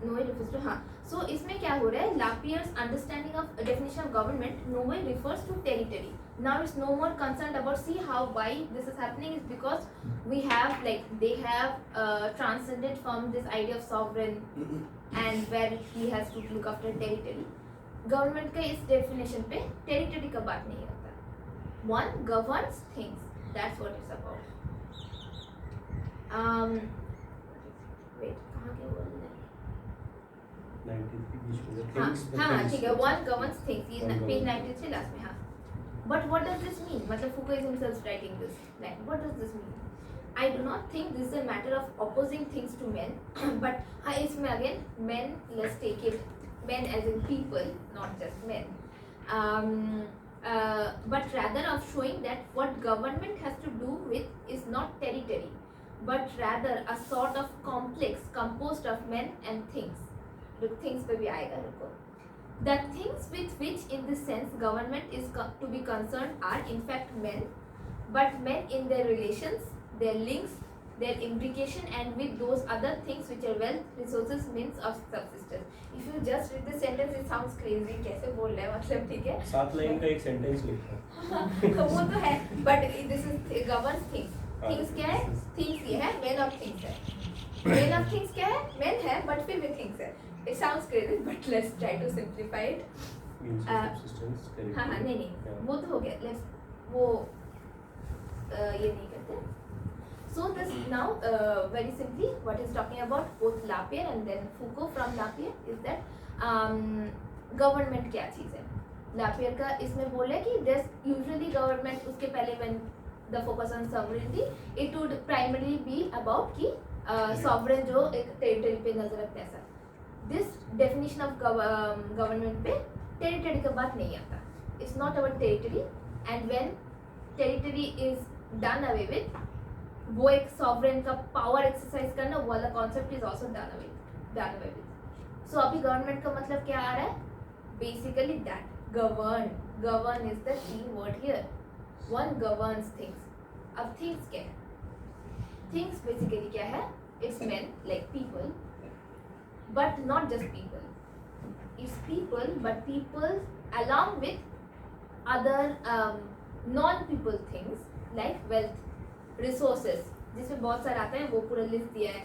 Noé refers to So इसमें क्या हो रहा है? Lapierre's understanding of definition of government, Noé refers to territory. Now it's no more concerned about why this is happening is because we have they have transcended from this idea of sovereign and where he has to look after territory. Government का इस definition पे territory का बात नहीं होता. One governs things. That's what it's about. Wait, कहाँ के बोल रहे हैं? 93 हाँ ठीक है. One governs things. ये page 93 last में हाँ. But what does this mean? मतलब Foucault is himself writing this. Like, what does this mean? I do not think this is a matter of opposing things to men, but इसमें again men, let's take it, men as in people, not just men. But rather of showing that what government has to do with is not territory, but rather a sort of complex composed of men and things. Look, things पे भी आएगा रुको. The things with which in this sense government is to be concerned are in fact men, but men in their relations, their links, their imbrication and with those other things which are wealth, resources, means of subsistence. If you just read the sentence, it sounds crazy. कैसे बोल रहा है मतलब ठीक है? 7 line का एक sentence लिखा. वो तो है, but this is governs things. Things क्या है? Things ये है, men of things है. Men of things क्या है? Men है, but फिर भी things है. It sounds crazy, but let's try to simplify it. Means of subsistence. हाँ नहीं वो तो हो गया. Let's वो ये नहीं करते. So this now very simply what is talking about both Lapierre and then Foucault from Lapierre is that government क्या चीज़ है. Lapierre का इसमें बोले कि there's usually government उसके पहले when the focus on sovereignty it would primarily be about कि sovereign जो एक territory पे नजर रखते हैं. This definition of government पे territory का बात नहीं आता. It's not about territory and when territory is done away with वो एक sovereign का power exercise करना वो वाला concept is also done away with. So अभी government का मतलब क्या आ रहा है? Basically that govern is the key word here. One governs things. अब things क्या है? Things basically क्या है? It's men like people, but not just people. It's people, but people along with other non-people things like wealth, resources. जिसमें बहुत सारे आते हैं वो पूरा लिस्ट दिया है.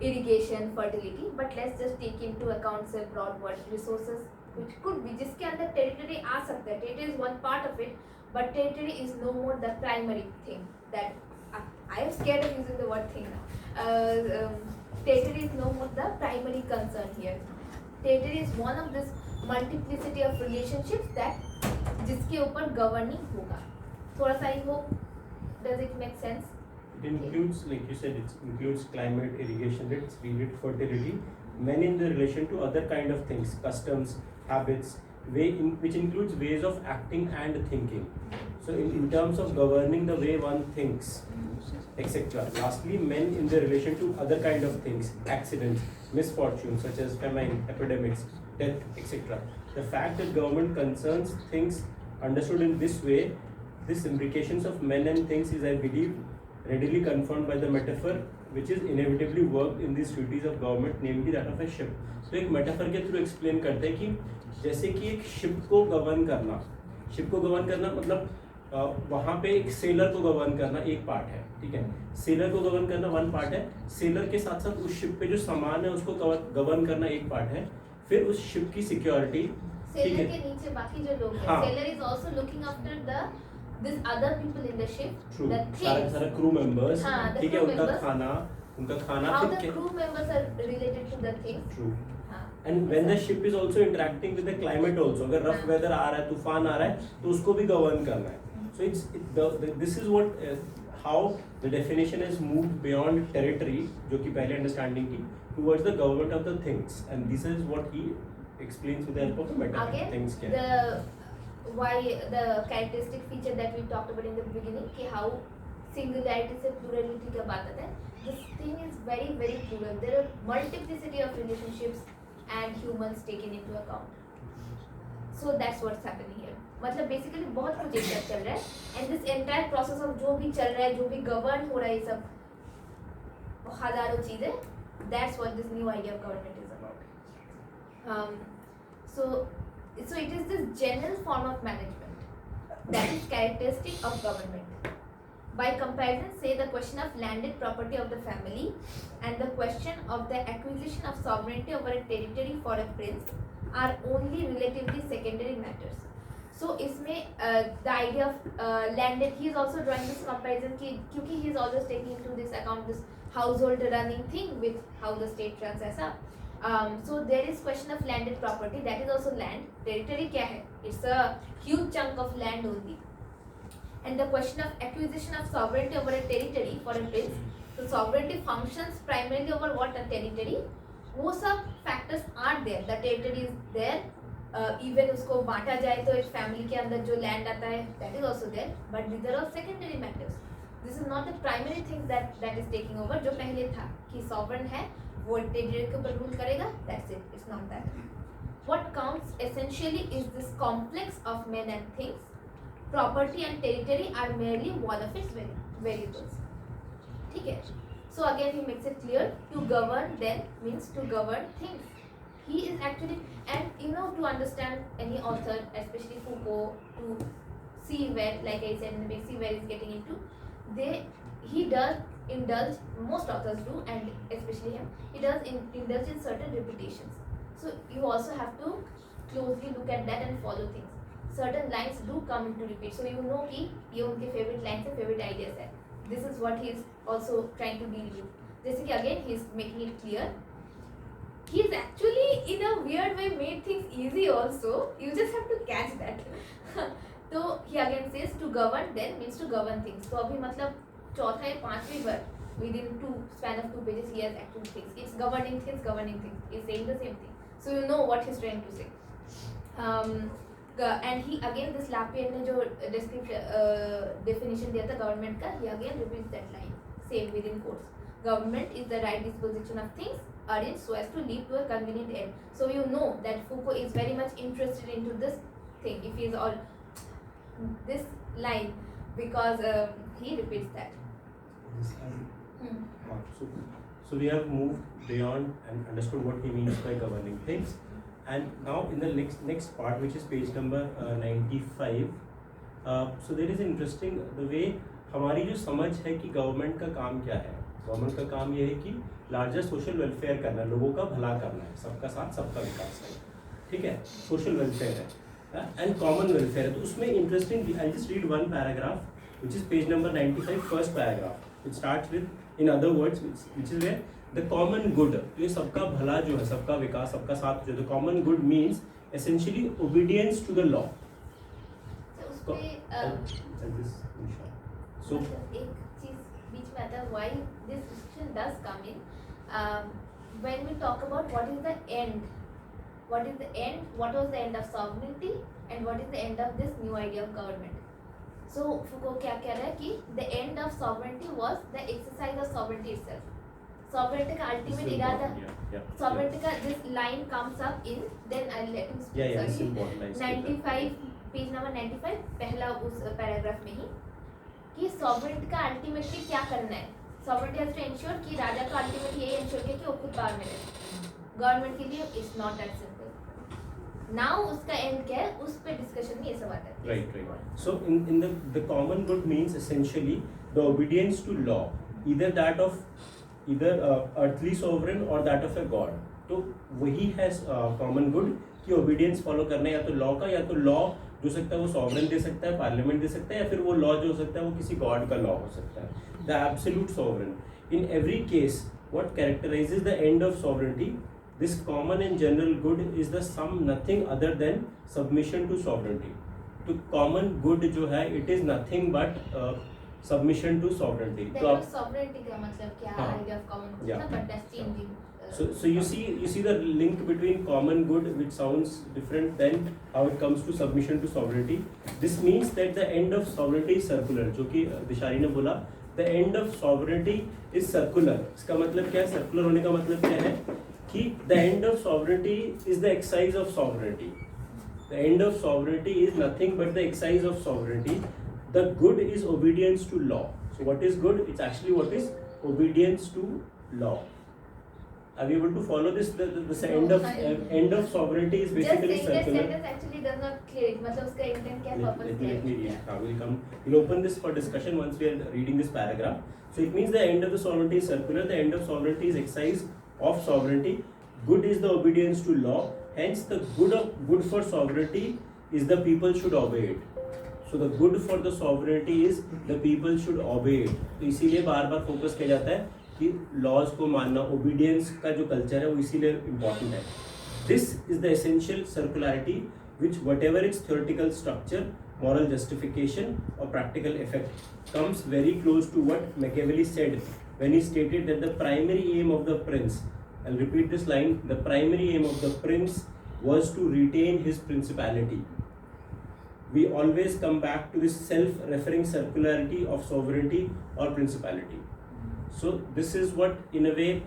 Irrigation, fertility, but let's just take into account say broad word resources, which could be जिसके अंदर territory आ सकता है. Territory is one part of it, but territory is no more the primary thing. That I am scared of using the word thing now. Territory is no more the primary concern here. Territory is one of this multiplicity of relationships that जिसके ऊपर governing होगा. थोड़ा सा I hope does it make sense? It includes, like you said, it includes climate, irrigation, let's read it, fertility, men in the relation to other kind of things, customs, habits, which includes ways of acting and thinking. So in terms of governing the way one thinks, etc. Lastly, men in the relation to other kind of things, accidents, misfortunes such as famine, epidemics, death, etc. The fact that government concerns things understood in this way, this implications of men and things is, I believe, readily confirmed by the metaphor which is inevitably worked in these treaties of government, namely that of a ship. तो एक metaphor के through explain करते हैं कि जैसे कि एक ship को govern करना मतलब वहाँ पे एक sailor को govern करना एक part है, ठीक है. sailor को govern करना one part है. sailor के साथ साथ उस ship पे जो सामान है उसको govern करना एक part है. फिर उस ship की security, sailor के नीचे बाकी जो लोग हैं, sailor is also looking after this other people in the ship. True. The things. सारा crew members, ठीक है, उनका खाना How the फिर crew members are related to the things. True. हाँ. And when the ship is also interacting with the climate also, अगर rough weather आ रहा है, तूफान आ रहा है, तो उसको भी govern करना है. So this is what how the definition has moved beyond territory, जो कि पहले understanding की, towards the government of the things, and this is what he explains with the help of a metaphor. Again, things क्या है. why the characteristic feature that we talked about in the beginning कि how singularity से plurality का बात आता है. This thing is very very plural. There are multiplicity of relationships and humans taken into account. So that's what's happening here. मतलब basically बहुत कुछ एक साथ चल रहा है and this entire process of जो भी चल रहा है, जो भी govern हो रहा है, ये सब हजारों चीजें, that's what this new idea of government is about. So it is this general form of management that is characteristic of government. By comparison, say the question of landed property of the family and the question of the acquisition of sovereignty over a territory for a prince are only relatively secondary matters. So इसमें the idea of landed, he is also drawing this comparison क्योंकि he is always taking into this account this household running thing with how the state runs ऐसा. So there is question of landed property, that is also land. Territory क्या है? It's a huge chunk of land only. And the question of acquisition of sovereignty over a territory for a prince. So sovereignty functions primarily over what? A territory. वो सब factors are there. The territory is there. Even उसको बांटा जाए तो एक family के अंदर जो land आता है, that is also there. But these are all secondary matters. This is not the primary thing that is taking over. जो पहले था कि sovereign है, वो territory के ऊपर rule करेगा. That's it. It's not that. What counts essentially is this complex of men and things. Property and territory are merely one of its variables. ठीक है. So again he makes it clear, to govern then means to govern things. He is actually, and to understand any author, especially Foucault, to see where, like I said in the beginning, see where he's getting into, he does indulge, most authors do, and especially him, he does indulge in certain reputations. So you also have to closely look at that and follow things. certain lines do come into repeat. So you know कि ये उनके favorite lines है, favorite ideas है. This is what he is also trying to deal with. जैसे कि again he is making it clear. He is actually in a weird way made things easy also. You just have to catch that. तो he again says to govern then means to govern things. तो अभी मतलब चौथा या पांचवी बार within span of 2 pages he has actually things. It's governing things. He's saying the same thing. So you know what he's trying to say. And he again this Lapierre ने जो definition दिया था government का, he again repeats that line same within quotes. Government is the right disposition of things arranged so as to lead to a convenient end. So you know that Foucault is very much interested into this thing. If he is all this line because he repeats that. So we have moved beyond and understood what he means by governing things, and now in the next part, which is page number 95. So there is interesting the way हमारी जो समझ है कि government का काम क्या है. Government का काम ये है कि लार्जर सोशल वेलफेयर करना, लोगों का भला करना है, सबका साथ सबका विकास है, ठीक है, सोशल वेलफेयर है एंड कॉमन वेलफेयर है. तो उसमें interesting I just read one paragraph which is page number 95, first paragraph. It starts with, in other words, which is where the common good, ये सबका भला जो है, सबका विकास, सबका साथ जो, the common good means essentially obedience to the law. तो उसपे So एक चीज बीच में आता है why this discussion does come in. When we talk about what is the end, what was the end of sovereignty and what is the end of this new idea of government. So Foucault क्या कह रहा है कि the end of sovereignty was the exercise of sovereignty itself. Sovereignty का ultimate इरादा, sovereignty का this line comes up in, then I'll let him speak. it's important. 95 page number 95 पहला उस पैराग्राफ में ही कि sovereignty का ultimately क्या करना है. Sovereignty has to ensure कि राजा का ultimately ये ensure किया कि वो खुद पावर में रहे. गवर्नमेंट के लिए it's not that simple. Now उसका end क्या है, उस पे discussion में ये सब आता है. Right. So in the common good means essentially the obedience to law, either that of earthly sovereign or that of a god. तो वही है common good कि obedience follow करना है या तो law का, या तो law जो सकता है वो sovereign दे सकता है, parliament दे सकता है, या फिर वो law जो हो सकता है वो किसी god का law हो सकता है. The absolute sovereign. In every case, what characterizes the end of sovereignty, this common and general good is the sum nothing other than submission to sovereignty. तो common good जो है it is nothing but submission to sovereignty. Then तो आप sovereignty का मतलब क्या idea of common good था, but that's changing. So you see the link between common good, which sounds different than how it comes to submission to sovereignty. This means that the end of sovereignty is circular. जो कि दिशारी ने बोला the end of sovereignty is circular. इसका मतलब क्या है? Circular होने का मतलब क्या है कि the end of sovereignty is the exercise of sovereignty. The end of sovereignty is nothing but the exercise of sovereignty. The good is obedience to law. So what is good? It's actually what is obedience to law. Are we able to follow this? The end of sovereignty is basically just saying circular. that sentence actually does not clear it. मतलब उसका intent क्या है, purpose क्या है. Let me read. We'll open this for discussion once we are reading this paragraph. So it means the end of the sovereignty is circular. The end of sovereignty is exercise of sovereignty. Good is the obedience to law. Hence the good for sovereignty is the people should obey it. So the good for the sovereignty is the people should obey it. तो इसीलिए बार-बार focus किया जाता है कि laws को मानना, obedience का जो कल्चर है वो इसीलिए इम्पॉर्टेंट है. This is the essential circularity which whatever its theoretical structure, moral justification or practical effect comes very close to what Machiavelli said when he stated that the primary aim of the prince, I'll repeat this line, the primary aim of the prince was to retain his principality. We always come back to this self-referring circularity of sovereignty or principality. So this is what in a way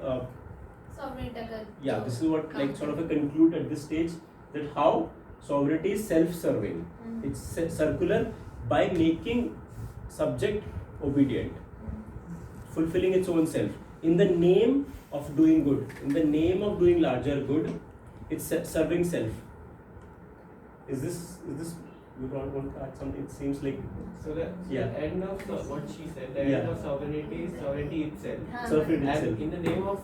Sovereignty का this is what like sort of a conclude at this stage that how sovereignty is self-serving. It's circular by making subject obedient, fulfilling its own self in the name of doing good, in the name of doing larger good. It's serving self. Is this you want to add something? It seems like So the end of what she said, the end of sovereignty is sovereignty itself. sovereignty And itself. in the name of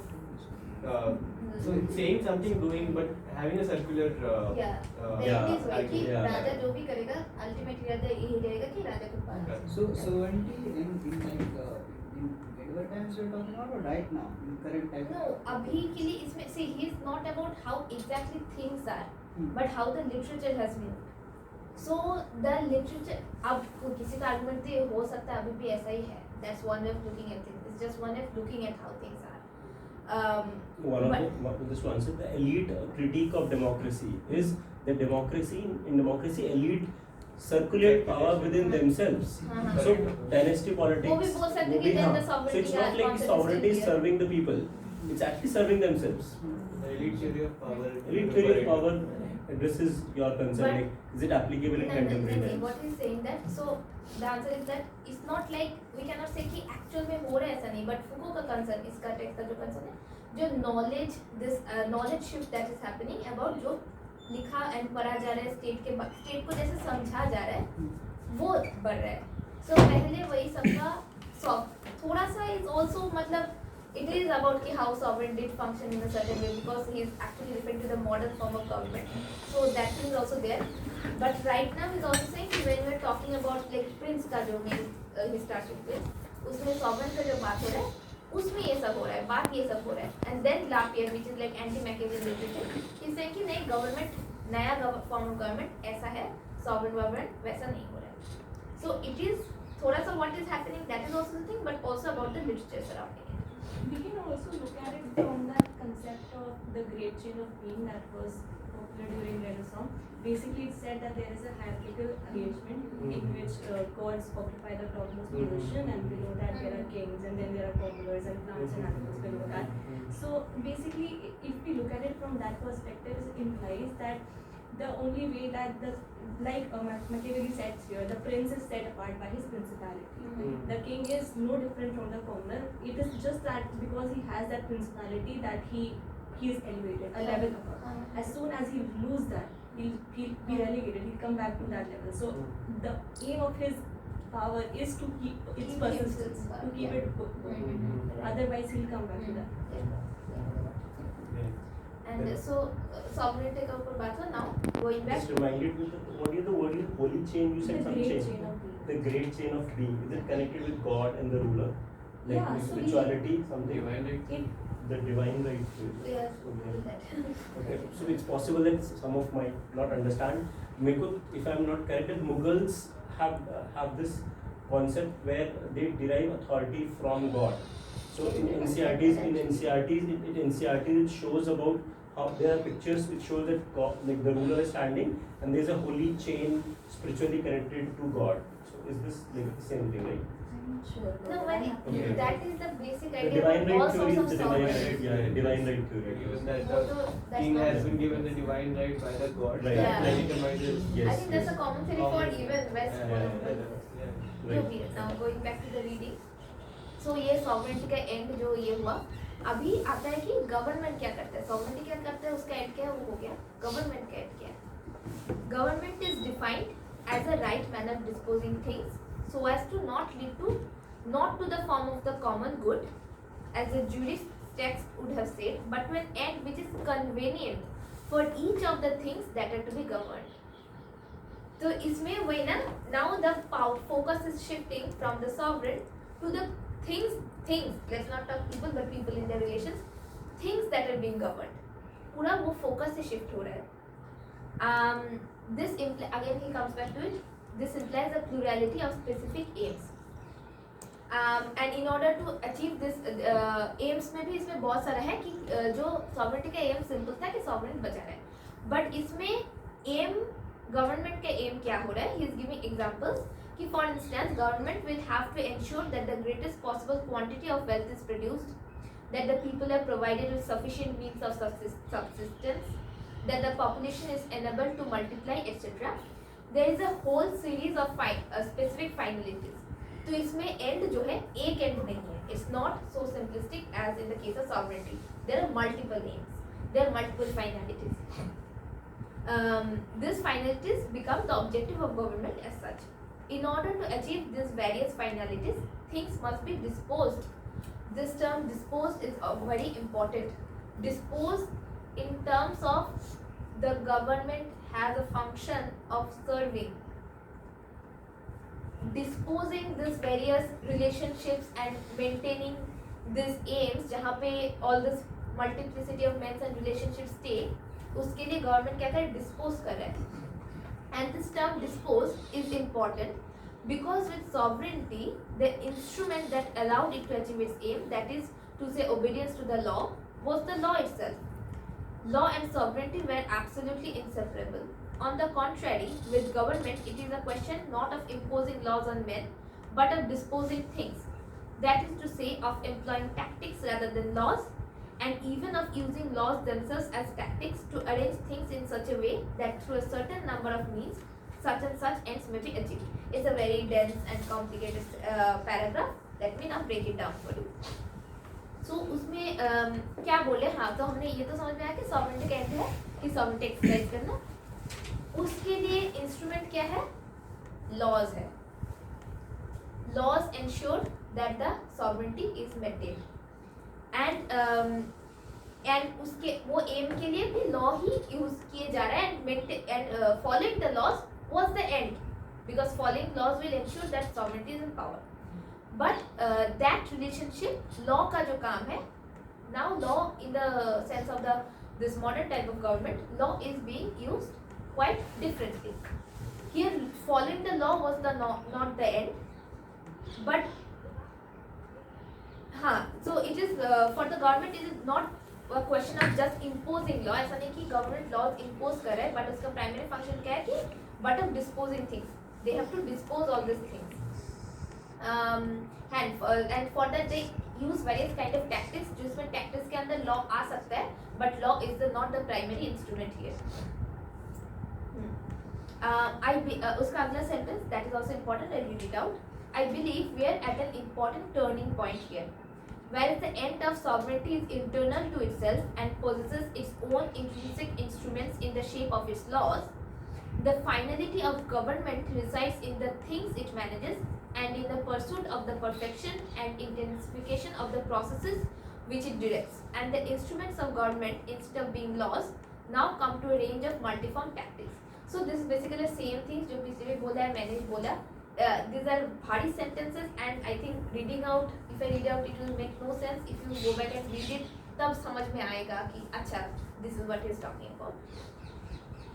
so it's saying something, doing, but having a circular. Yeah. The Yeah, end is वही कि yeah. राजा जो भी करेगा ultimately यही रहेगा कि राजा के पास Okay. So sovereignty in medieval times you're talking about, or right now in current time? No, अभी के लिए इसमें see he is not about how exactly things are, Hmm. but how the literature has been. So the literature अब किसी का argument तो ये हो सकता है अभी भी ऐसा ही है. That's one way of looking at things. It's just one way of looking at how things are. Just to answer, the elite critique of democracy is that in democracy, elite circulate power within themselves. हाँ. So dynasty politics. वो भी बोल सकते हैं कि then the So sovereignty it's not like the sovereignty is serving the people. It's actually serving themselves. The elite theory of power. Elite theory of power addresses your concern. But- Like, is it applicable in contemporary times? What he's saying that so the answer is that it's not like we cannot say कि actual में हो रहा है ऐसा नहीं, but Foucault का concern, इसका text का जो concern है, जो knowledge this knowledge shift that is happening about जो लिखा एंड पढ़ा जा रहा है स्टेट को जैसे समझा जा रहा है वो बढ़ रहा है. सो पहले वही सबका थोड़ा सा इज ऑल्सो मतलब it is about ki how sovereign did function in a certain way because he is actually referring to the modern form of government. So that thing is also there. But right now he's also saying कि when we are talking about like prince का जो main he starts with prince उसमें sovereign का जो बात हो रहा है उसमें ये सब हो रहा है, बात ये सब हो रहा है. And then Lapierre which is like anti-Machiavellian literature he's saying कि नहीं government नया form of government ऐसा है, sovereign government वैसा नहीं हो रहा है. So it is थोड़ा सा what is happening that is also the thing but also about the literature surrounding it. We can also look at it from that concept of the great chain of being that was popular during Renaissance. Basically, it said that there is a hierarchical arrangement in which gods occupy the topmost position, and below that there are kings, and then there are populars and plants and animals below that. So basically, if we look at it from that perspective, it implies that the only way that Machiavelli said here, the prince is set apart by his principality. The king is no different from the commoner. It is just that because he has that principality that he is elevated a level above. As soon as he lose that, he'll be relegated. He'll come back to that level. So the aim of his power is to keep its persistence, to keep it going. Otherwise, he'll come back to that. And so sovereignty का ऊपर बात हो now going back. Just reminded me what is the word? Holy chain. You said The some great chain. chain of being. The great chain of being. Is it connected with God and the ruler? Like Yeah, so spirituality, something. Divine right. The divine right. Yes, Okay. that. Okay. So it's possible that some of might not understand. If I'm not correct, that Mughals have this concept where they derive authority from God. So in NCRTs it shows about how there are pictures which show that God, like the ruler is standing and there's a holy chain spiritually connected to God. So is this like the same thing, right? I'm not sure. No, when Okay. that is the basic The idea divine of all right theory sorts is of the divine sovereignty. right, yeah, divine right theory. Given that वो the तो that's king not. has been given the divine right by the god, Right. Yeah. legitimizes. Yes. I think that's a common theory for even West. Yeah. जो भी है. Now going back to the reading. So ये sovereignty का end जो ये हुआ. अभी आता है कि गवर्नमेंट क्या करता है, सॉवरेनिटी क्या करता है, उसका एंड क्या है, वो हो गया. गवर्नमेंट का एंड क्या है. Government is defined as a right manner of disposing things so as to not lead to not to the form of the common good as the jurist text would have said, but to an end which is convenient for each of the things that are to be governed. तो इसमें वही ना, now the focus is shifting from the sovereign to the things, let's not talk people but people in their relations, things that are being governed. पूरा वो focus से shift हो रहा है. This again he comes back to it, this implies a plurality of specific aims. And in order to achieve this aims में भी इसमें बहुत सारा है कि जो sovereignty का aim simple था कि sovereign बचा रहे, but इसमें aim government का aim क्या हो रहा है. He is giving examples कि for instance government will have to ensure that the greatest possible quantity of wealth is produced, that the people are provided with sufficient means of subsistence, that the population is enabled to multiply, etc. There is a whole series of specific finalities. तो इसमें and जो है एक end नहीं है. It's not so simplistic as in the case of sovereignty. There are multiple aims, there are multiple finalities. These finalities become the objective of government as such. In order to achieve these various finalities, things must be disposed. This term disposed is very important. dispose in terms of the government has a function of serving, disposing these various relationships and maintaining these aims जहाँ पे all this multiplicity of men and relationships stay, उसके लिए government क्या करे, dispose कर रहा है. And this term dispose is important because with sovereignty, the instrument that allowed it to achieve its aim, that is to say obedience to the law, was the law itself. Law and sovereignty were absolutely inseparable. On the contrary, with government, it is a question not of imposing laws on men, but of disposing things. That is to say, of employing tactics rather than laws, and even of using laws themselves as tactics to arrange things in such a way that through a certain number of means, such and such ends may be achieved. It's a very dense and complicated paragraph. Let me now break it down for you. So उसमें क्या बोले, हाँ तो हमने ये तो समझ में आया कि सॉवरेनिटी का एंड है कि सॉवरेनिटी एक्सरसाइज करना. उसके लिए इंस्ट्रूमेंट क्या है, लॉज है. Laws ensure that the sovereignty is maintained and उसके वो एम के लिए भी लॉ ही यूज किए जा रहा है and following the laws was the end because following laws will ensure that sovereignty is in power. But that relationship, law का जो काम है, now law in the sense of this modern type of government, law is being used quite differently. Here, following the law was not the end, but so it is for the government. It is not a question of just imposing law. ऐसा नहीं कि government laws impose कर रहा है, but उसका primary function क्या है कि but of disposing things. They have to dispose all these things. And for that they use various kind of tactics. जिसमें tactics के अंदर law आ सकता है, but law is not the primary instrument here. उसका अगला sentence that is also important. I'll read it out. I believe we are at an important turning point here. Whereas the end of sovereignty is internal to itself and possesses its own intrinsic instruments in the shape of its laws, the finality of government resides in the things it manages and in the pursuit of the perfection and intensification of the processes which it directs. And the instruments of government, instead of being laws, now come to a range of multiform tactics. So this is basically the same things जो पिछले भी बोला है, मैंने भी बोला. These are भारी sentences and I think reading out, if I read out it will make no sense. If you go back and read it, तब समझ में आएगा कि अच्छा this is what he is talking about.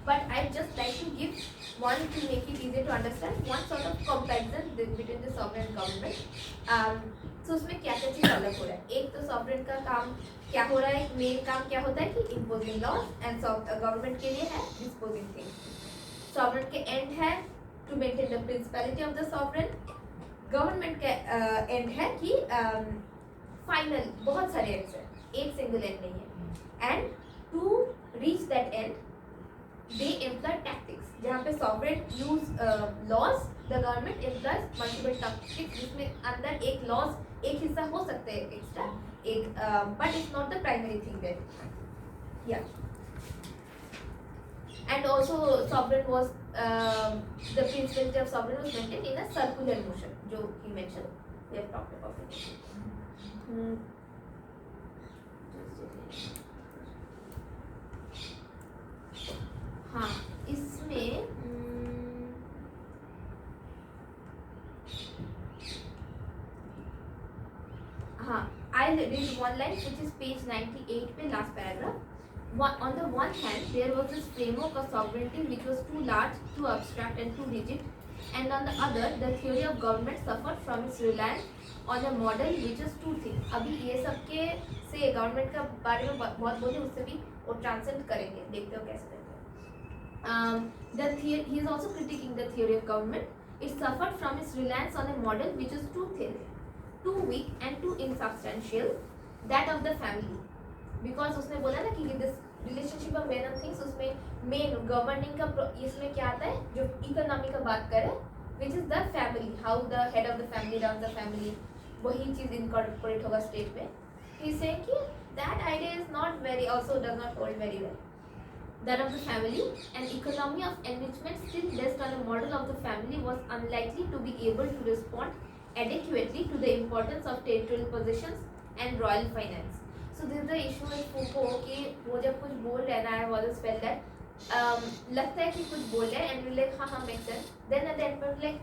But I just like to give one to make it easier to understand one sort of comparison between the sovereign government. So उसमें क्या क्या चीज़ अलग हो रहा है. एक तो sovereign का काम क्या हो रहा है, मेन काम क्या होता है कि imposing laws, and government के लिए है disposing things. Sovereign के end है to maintain the principality of the sovereign. Government के end है कि final बहुत सारे ends हैं, एक single end नहीं है. And to reach that end, they employ tactics. जहाँ पे sovereign use laws, the government employs multiple tactics. जिसमें अंदर एक laws एक हिस्सा हो सकते हैं extra, एक but it's not the primary thing there. Yeah. And also sovereign was the principality of sovereign was maintained in a circular motion, जो he mentioned. We have talked about it. हाँ, इसमें हाँ, I'll read one line which is page 98 पे last paragraph. On the one hand, there was this framework of sovereignty which was too large, too abstract and too rigid, and on the other, the theory of government suffered from its reliance on a model which is too thin. अभी ये सब के से government का बारे में बहुत बोले, उससे भी वो transcend करेंगे, देखते हो कैसे करते हैं. He is also critiquing the theory of government. It suffered from its reliance on a model which is too thin, too weak and too insubstantial, that of the family. Because उसने बोला ना कि this relationship of men and things, उसमें main governing का इसमें क्या आता है, जो economy का बात करें, which is the family, how the head of the family runs the family, वही चीज़ incorporate होगा state में. He is saying कि that idea is not very, also does not hold very well. That of the family, an economy of enrichment still based on a model of the family was unlikely to be able to respond adequately to the importance of territorial possessions and royal finance. So this is the issue with Foucault कि वो जब कुछ बोल रहे हैं ना, I always felt that लगता है कि कुछ बोल रहे हैं and we're like हाँ makes sense. Then at the end we're like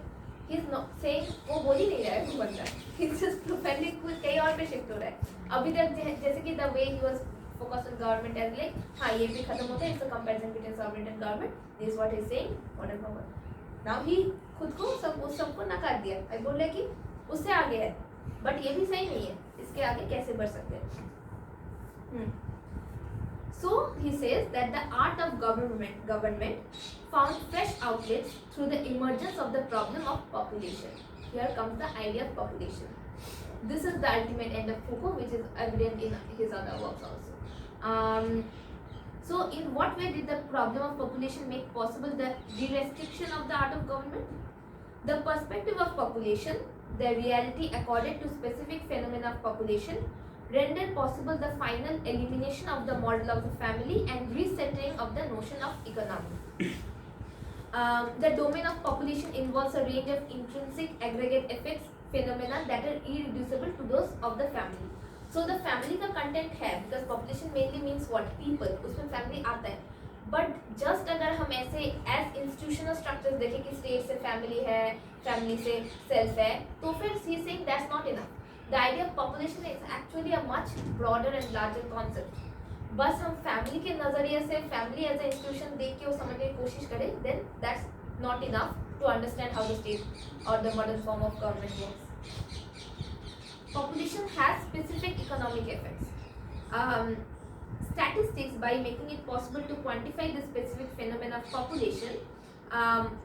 he's not saying वो बोल ही नहीं रहा है वो बंदा. He's just profoundly कुछ कहीं और पे शिफ्ट हो रहा है. अभी तक जैसे कि the way he was focused on government as like हाँ ये भी खत्म होता है. It's a comparison between sovereign and government. This is what he's saying. Whatever. Now he खुद को उस सबको नकार दिया. I बोल रहा कि उससे आगे है. But ये भी सही नहीं है. इसके आगे कैसे बढ़ सकते हैं? So he says that the art of government found fresh outlets through the emergence of the problem of population. Here comes the idea of population. This is the ultimate end of Foucault, which is evident in his other works also. So in what way did the problem of population make possible the de-restriction of the art of government? The perspective of population, the reality accorded to specific phenomena of population, render possible the final elimination of the model of the family and recentering of the notion of economy. The domain of population involves a range of intrinsic aggregate effects, phenomena that are irreducible to those of the family. So the family का content है because population mainly means what? People. उसमें family आता है. But just अगर हम ऐसे as institutional structures देखें कि state से family है, family से self है, तो फिर he is saying that's not enough. The idea of population is actually a much broader and larger concept. बस हम family के नज़रिए से family as an institution देख के वो समझने की कोशिश करें, then that's not enough to understand how the state or the modern form of government works. Population has specific economic effects. Statistics, by making it possible to quantify the specific phenomena of population,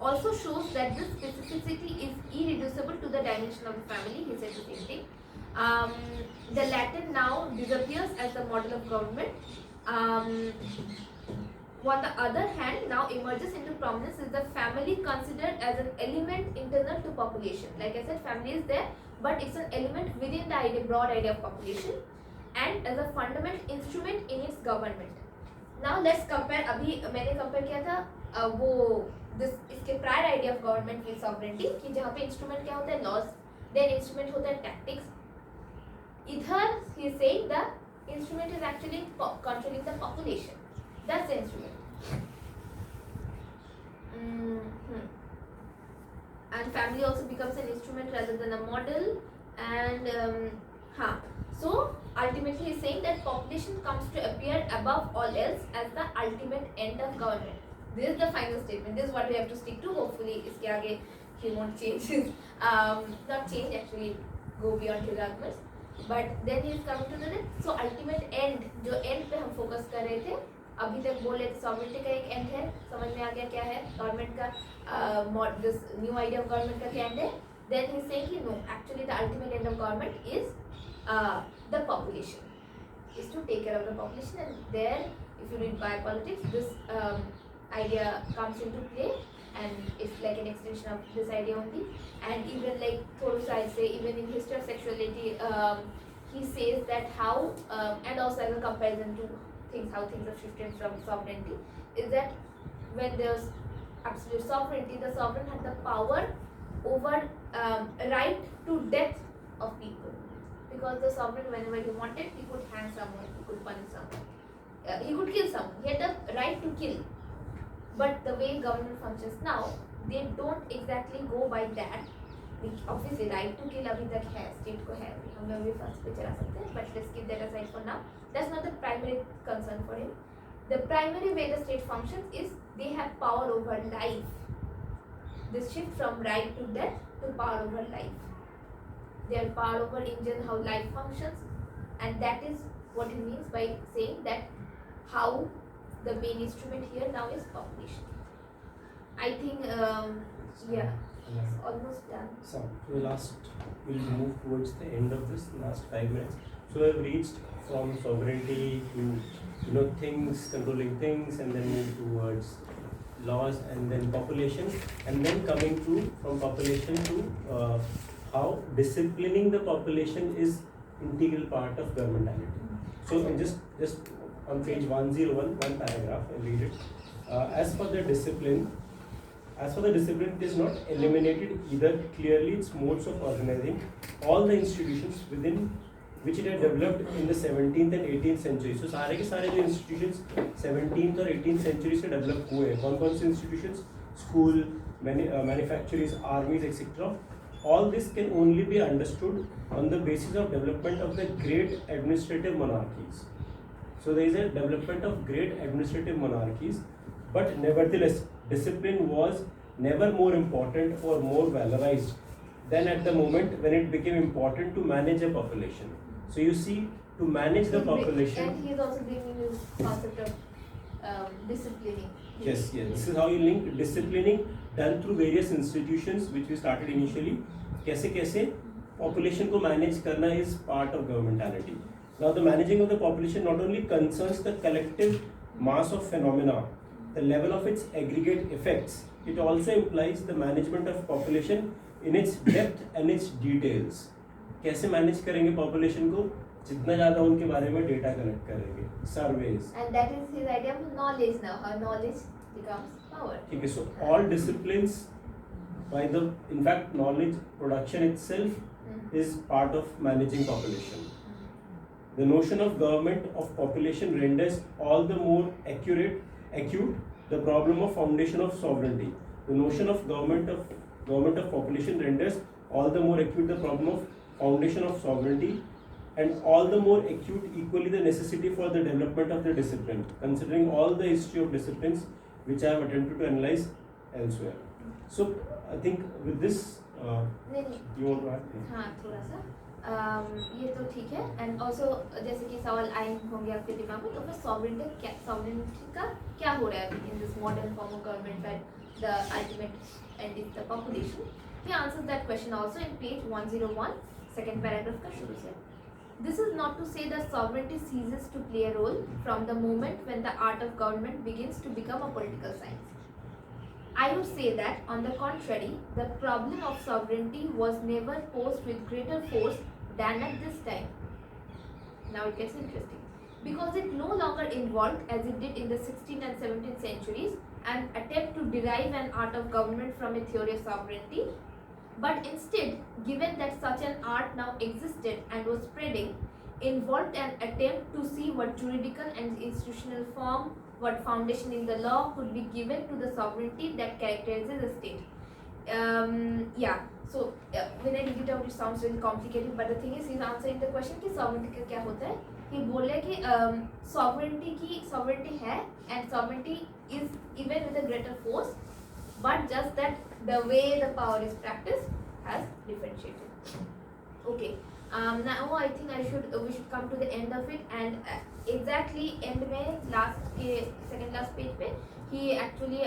also shows that this specificity is irreducible to the dimension of the family. He said the same thing. The latter now disappears as the model of government. On the other hand, now emerges into prominence is the family considered as an element internal to population. Like I said, family is there, but it's an element within the idea, broad idea of population, and as a fundamental instrument in its government. Now let's compare. अभी मैंने compare किया था वो इसके prior idea of government with sovereignty कि जहाँ पे instrument क्या होता है laws, then instrument होता है tactics. इधर he is saying the instrument is actually controlling the population. That's the instrument. And family also becomes an instrument rather than a model. And so ultimately he is saying that population comes to appear above all else as the ultimate end of government. This is the final statement. This is what we have to stick to. Hopefully इसके आगे he won't change. Not change actually, go beyond his arguments. But then he is coming to the so ultimate end, जो end पे हम focus कर रहे थे, अभी तक बोले थे sovereignty का एक end है, समझ में आ गया क्या है government का this new idea of government का क्या end है. Then he is saying no, actually the ultimate end of government is the population, is to take care of the population. And there, if you read biopolitics, this idea comes into play, and it's like an extension of this idea only. And even like Thoreau say, even in history of sexuality, he says that how and also as a comparison to things, how things have shifted from sovereignty, is that when there's absolute sovereignty, the sovereign had the power over right to death of people, because the sovereign, whenever he wanted, he could hang someone, he could punish someone, he could kill someone, he had the right to kill. But the way government functions now, they don't exactly go by that. Obviously right to kill अभी तक है, state को है, हम लोग भी first पे चला सकते हैं, but let's keep that aside for now. That's not the primary concern for him. The primary way the state functions is they have power over life. This shift from right to death to power over life. They have power over in general how life functions, and that is what he means by saying that how the main instrument here now is population. I think yeah, it's almost done. So we'll move towards the end of this last 5 minutes. So we've reached from sovereignty to things, controlling things, and then move towards laws, and then population, and then coming to from population to how disciplining the population is integral part of governmentality. So just on page 101, one paragraph, I'll read it. As for the discipline, it is not eliminated either. Clearly, its modes of organizing all the institutions within which it had developed in the 17th and 18th century. So सारे के सारे जो institutions 17th और 18th century से develop हुए हैं, कौन-कौन से institutions? School, manufactories, armies, etc. All this can only be understood on the basis of development of the great administrative monarchies. So there is a development of great administrative monarchies, but nevertheless, discipline was never more important or more valorized than at the moment when it became important to manage a population. So you see, to manage the population. And he is also bringing his concept of disciplining. Yes. This is how you link disciplining done through various institutions which we started initially. कैसे population को manage करना is part of governmentality. Now the managing of the population not only concerns the collective mass of phenomena, the level of its aggregate effects, it also implies the management of population in its depth and its details. कैसे manage करेंगे population को? जितना ज़्यादा उनके बारे में data collect करेंगे, surveys. And that is his idea of knowledge now. How knowledge becomes power. Okay, so all disciplines, in fact, knowledge production itself is part of managing population. The notion of government of population renders all the more acute the problem of foundation of sovereignty. The notion of government of population renders all the more acute the problem of foundation of sovereignty, and all the more acute equally the necessity for the development of the discipline, considering all the history of disciplines which I have attempted to analyze elsewhere. So I think with this, you want to add? हाँ थोड़ा सा ये तो ठीक है. And also जैसे कि सवाल आए होंगे आपके दिमाग में, तो फिर sovereignty का क्या हो रहा है अभी in this modern form of government where the ultimate end is the population. He answers that question also in page 101, second paragraph का शुरू से. This is not to say that sovereignty ceases to play a role from the moment when the art of government begins to become a political science. I would say that, on the contrary, the problem of sovereignty was never posed with greater force than at this time. Now it gets interesting. Because it no longer involved, as it did in the 16th and 17th centuries, an attempt to derive an art of government from a theory of sovereignty, but instead, given that such an art now existed and was spreading, involved an attempt to see what juridical and institutional form, what foundation in the law could be given to the sovereignty that characterizes a state. So when I read it out, it sounds very complicated, but the thing is, he's answering the question कि sovereignty का क्या होता है. He बोल रहा है कि sovereignty है, and sovereignty is even with a greater force, but just that the way the power is practiced has differentiated. Okay. Now I think we should come to the end of it, and exactly end में second last page पे he actually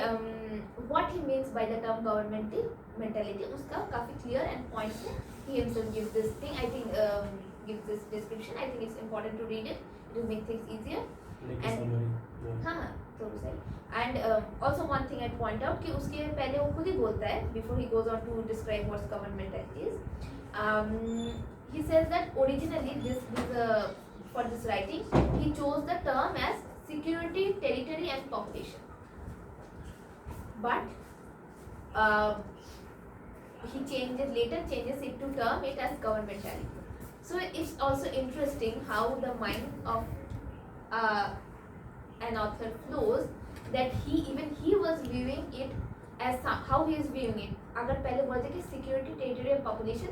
what he means by the term governmentality उसका काफी clear and points है. He himself gives this thing. I think gives this description. I think it's important to read it. It will make things easier. हाँ तो सही. And also one thing I'd point out कि उसके पहले वो खुद ही बोलता है before he goes on to describe what governmentality is. He says that originally for this writing he chose the term as security, territory and population, but he later changes it to term it as governmentality. So it's also interesting how the mind of an author flows, that he was viewing it as how he is viewing it. अगर पहले बोलते कि security, territory and population,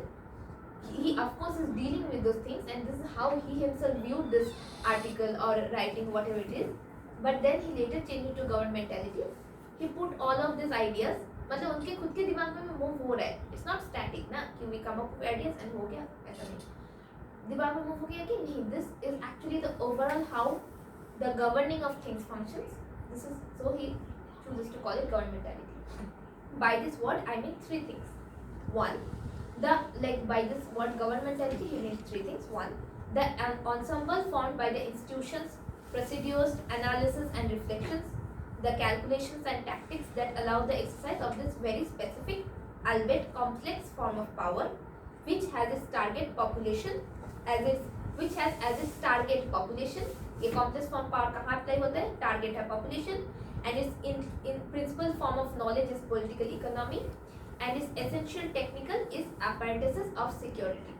he of course is dealing with those things, and this is how he himself viewed this article or writing, whatever it is. But then he later changed it to governmentality. He put all of these ideas, मतलब उनके खुद के दिमाग में move हो रहा है. It's not static ना कि we come up with ideas and हो गया, ऐसा नहीं. दिमाग में move हो गया कि नहीं, this is actually the overall how the governing of things functions. This is so he chooses to call it governmentality. By this word I mean three things. One, by this word governmentality he means three things. One, the ensemble formed by the institutions, procedures, analysis and reflections, the calculations and tactics that allow the exercise of this very specific, albeit complex form of power, which has its target population which has as its target population. ये complex form power कहाँ apply होता है? Target है population, and its in principal form of knowledge is political economy, and its essential technical is apparatuses of security.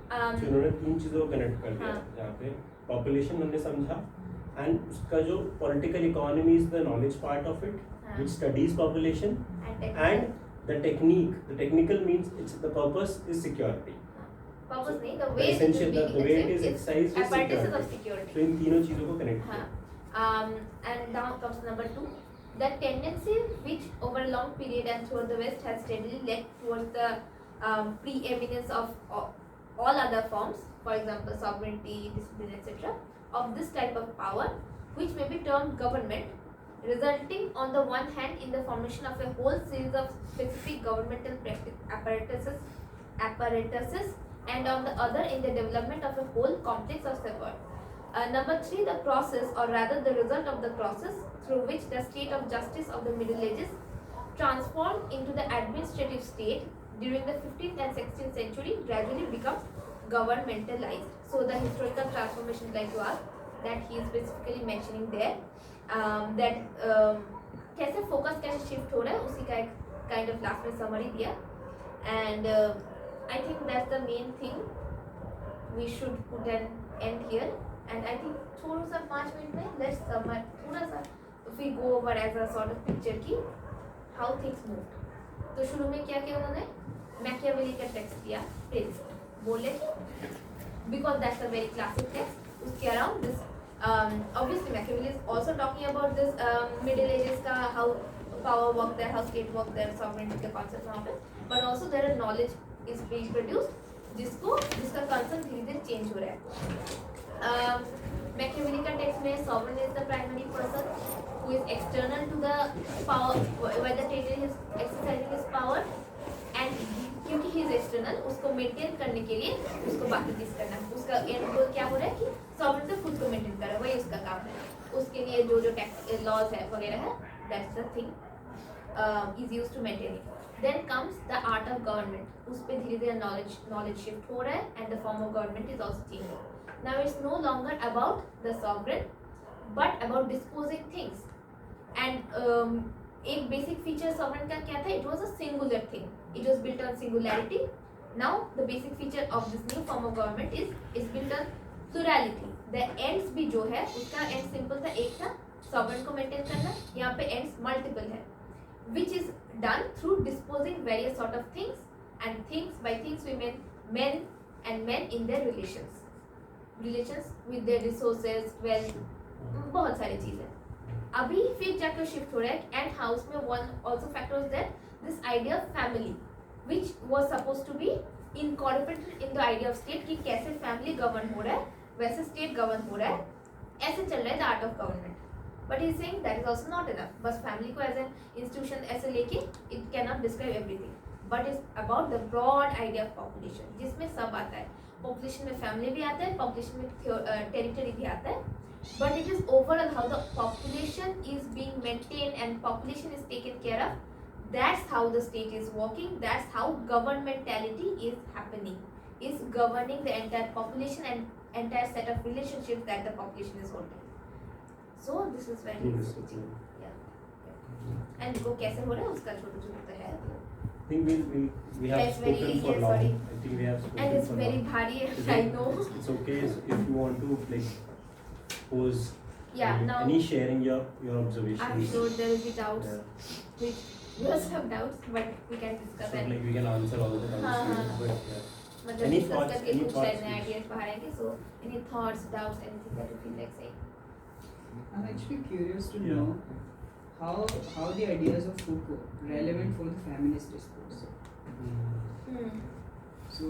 तो इन्होंने 3 चीज़ों को connect कर दिया, हाँ. जहाँ पे पॉपुलेशन हमने समझा, एंड उसका जो political economy is the knowledge part of it, हाँ. which studies population, And and the technical means it's the purpose is security. purpose नहीं, the The way it is essential, being the way it is achieved exercised is apparatuses of security. security. So इन तीनों चीज़ों को connect हाँ. किया. And now comes number 2. The tendency which over a long period and throughout the West has steadily led towards the preeminence of all other forms, for example sovereignty, discipline, etc., of this type of power, which may be termed government, resulting on the one hand in the formation of a whole series of specific governmental apparatuses, and on the other in the development of a whole complex of support. Number 3, the process, or rather the result of the process through which the state of justice of the Middle Ages transformed into the administrative state during the 15th and 16th century gradually becomes governmentalized. So the historical transformation, like you asked, that he is specifically mentioning there, that कैसे focus कैसे shift हो रहा है, उसी का एक kind of last में summary दिया, and I think that's the main thing. We should put an end here, and I think थोड़ा सा 5 मिनट में let's summarize थोड़ा सा, if we go over as a sort of picture की how things moved. तो शुरू में क्या किया उन्होंने, मैकियावेली का टेक्स्ट दिया, प्रिंस बोले कि because that's a very classic text, उसके around this obviously Machiavelli is also talking about this Middle Ages का how power worked there, how state worked there, sovereignty का concept वहाँ पे, but also there a knowledge is being produced जिसका concept धीरे-धीरे change हो रहा है. Machiavelli का text में sovereign is the primary person who is external to the power where the state is exercising his power, and क्योंकि he is external, उसको maintain करने के लिए उसको बाकी चीज करना है. उसका end goal क्या हो रहा है कि sovereign तो खुद को maintain कर रहा है, वही उसका काम है. उसके लिए जो tax laws है वगैरह है, that's the thing is used to maintain it. Then comes the art of government. उस पे धीरे-धीरे knowledge shift हो रहा है, and the form of government is also changing. Now it's no longer about the sovereign, but about disposing things. And एक basic feature sovereign का क्या था? It was a singular thing. It was built on singularity. Now the basic feature of this new form of government is built on plurality. The ends भी जो है उसका end simple था, एक था sovereign को maintain करना, यहाँ पे ends multiple है, which is done through disposing various sort of things, and things by things we mean men and men in their relations with their resources, wealth, बहुत सारी चीजें. अभी फिर जाकर शिफ्ट हो रहा है, एंड हाउस में one also factor is that this idea of family which was suppose to be incorporated in the idea of state कि कैसे फैमिली गवर्न हो रहा है वैसे स्टेट गवर्न हो रहा है, ऐसे चल रहा है the art of government. But he saying that is also not enough. बस फैमिली को एज एन इंस्टीट्यूशन ऐसे लेके it can not describe everything, but is about the broad idea of population जिसमें सब आता है. पॉपुलेशन में फैमिली भी आता है, पॉपुलेशन में टेरिटरी भी आता है, but it is overall how the population is being maintained and population is taken care of. That's how the state is working. That's how governmentality is happening, is governing the entire population and entire set of relationships that the population is holding. So this is very interesting. Yeah. And वो कैसे हो रहा है उसका छोटा-छोटा तो है. I think we have It's very spoken easy, for long. sorry. I think we have spoken And it's for very long. bhari, I know. It's okay if you want to like pose Yeah, now any sharing your I'm observations. sure there will be doubts. Yeah. Which you also have doubts, but we can discuss So and like we can answer all the doubts. हाँ, हाँ. But yeah. मतलब Any discuss thoughts? करके Any कुछ thoughts? नए ideas बाहर आएंगे. So any thoughts, doubts, anything that you feel like saying? I'm actually curious to Yeah. know how the ideas of Foucault relevant for the feminist discourse. So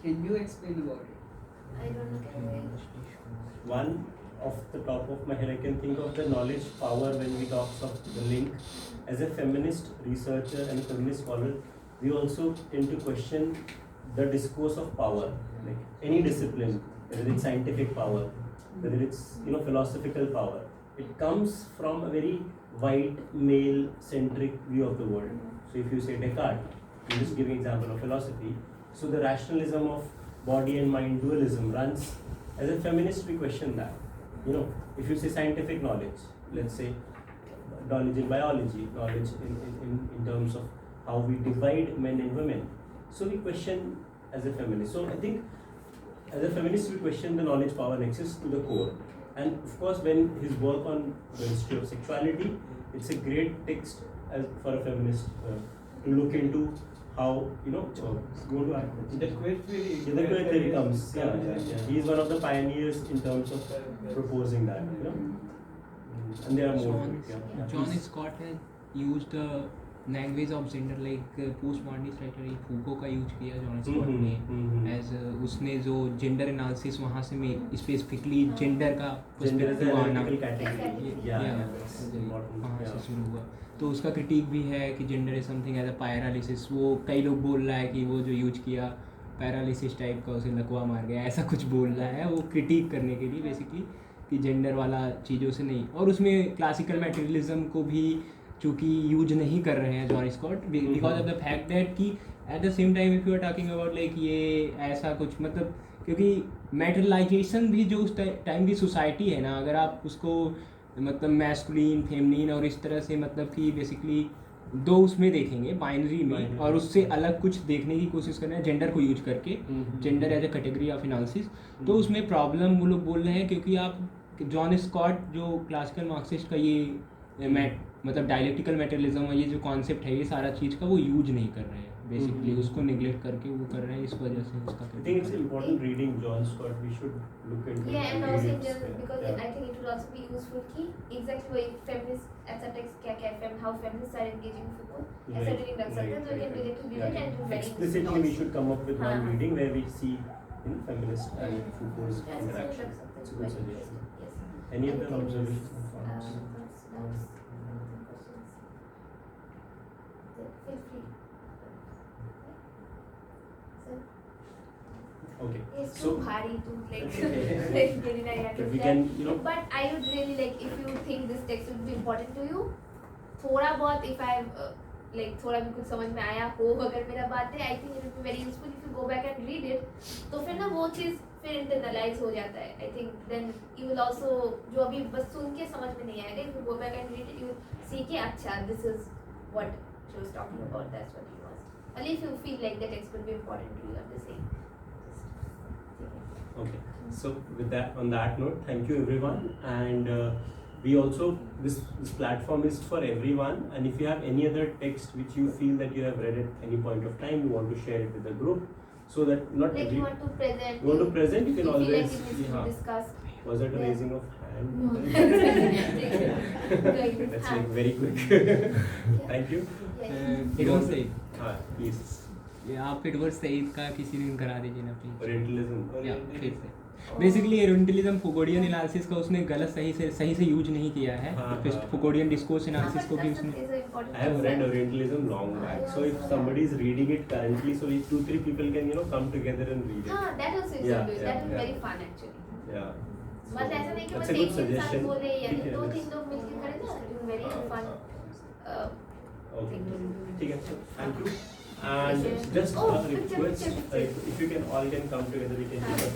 can you explain about it? I don't know. Can you? One off the top of my head, I can think of the knowledge power when we talk of the link. As a feminist researcher and feminist scholar, we also tend to question the discourse of power, like any discipline, whether it's scientific power, whether it's philosophical power. It comes from a very white male-centric view of the world. So if you say Descartes, I'm just giving example of philosophy. So the rationalism of body and mind dualism runs. As a feminist, we question that. If you say scientific knowledge, let's say knowledge in biology, knowledge in terms of how we divide men and women. So we question as a feminist. So I think as a feminist, we question the knowledge power nexus to the core. And of course, when his work on the history of sexuality, it's a great text as for a feminist to look into how, go to The queer theory. the queer theory comes. Yeah. He is one of the pioneers in terms of proposing that. And there are more. John Scott has used the language of gender like postmodernist writer फूको का use किया John Scott ने as उसने जो gender analysis वहाँ से में specifically gender का perspective आना वहाँ से शुरू हुआ तो उसका क्रिटिक भी है कि gender is something as a paralysis वो कई लोग बोल रहा है कि वो जो यूज किया पैरालिसिस टाइप का उसे लकवा मार गया ऐसा कुछ बोल रहा है वो क्रिटिक करने के लिए बेसिकली कि जेंडर वाला चीज़ों से नहीं और उसमें क्लासिकल मटेरियलिज्म को भी चूँकि यूज नहीं कर रहे हैं John Scott because of the fact that कि at the same time if you are talking about like ये ऐसा कुछ मतलब क्योंकि मेटरलाइजेशन भी जो उस टाइम की सोसाइटी है ना अगर आप उसको मतलब मैस्कुलिन फेमिनिन और इस तरह से मतलब कि बेसिकली दो उसमें देखेंगे बाइनरी में और उससे अलग कुछ देखने की कोशिश कर रहे हैं जेंडर को यूज करके gender as a category of analysis तो उसमें प्रॉब्लम वो लोग बोल रहे हैं क्योंकि आप जॉन स्कॉट जो क्लासिकल मार्क्सिस्ट का ये मतलब डायलेक्टिकल मेटेरियलिज्म और ये जो कॉन्सेप्ट है ये सारा चीज़ का वो यूज नहीं कर रहे हैं बेसिकली उसको नेग्लेक्ट करके वो कर रहे हैं इस वजह से उसका I think it's important reading John Scott. We should look into Yeah, and read also in it. general, because I think it would also be useful कि exactly वही feminist as a text क्या है how feminists are engaging Foucault as a reading themselves, so we can directly read it and do very explicitly we should come up with one हाँ. reading where we see feminist and Foucault's Yes, interaction. yes, It's a good suggestion. yes. Any other Anything observations? else? Doubts? Feel free. Sir? Okay. It's So too भारी to like get in a But we can, But I would really like if you think this text would be important to you, थोड़ा बहुत if I like थोड़ा भी कुछ समझ में आया हो अगर मेरा बात है I think it would be very useful if you go back and read it तो फिर ना वो चीज़ फिर internalize हो जाता है I think then you will also जो अभी बस सुन के समझ में नहीं आएगा if you go back and read it you see कि अच्छा this is what she was talking about that's what it was only if you feel like the text would be important to you I'm just saying Okay. So with that, on that note, thank you everyone, and we also this platform is for everyone. And if you have any other text which you feel that you have read at any point of time, you want to share it with the group, so that not like every you want to present you want to present, you can feel always like it needs to be discussed Was that a Yeah. raising of hand? No. That's like very quick. Thank you. इडवर्ड Saeed हाँ, please. ये आप इडवर्ड सईद का किसी दिन करा दीजिए ना please Orientalism. या फिर से बेसिकली ओरिएंटलिज्म फुकोडियन एनालिसिस का उसने गलत सही से यूज नहीं किया है हाँ, हाँ. फुकोडियन डिस्कोर्स एनालिसिस को भी उसने I have read Orientalism long back, so if somebody is reading it currently, so if 2-3 people can come together and read it. हाँ, that also is Yeah, that yeah, is yeah. very fun actually. Yeah. मतलब ऐसा नहीं कि That's बस a good एक इंसान suggestion. बोले या ठीक है, दो let's- तीन लोग मिलकर करें ना it is very fun. Okay. ठीक है, thank you. And just Oh, a picture, request, picture. if you can all come together, we can take a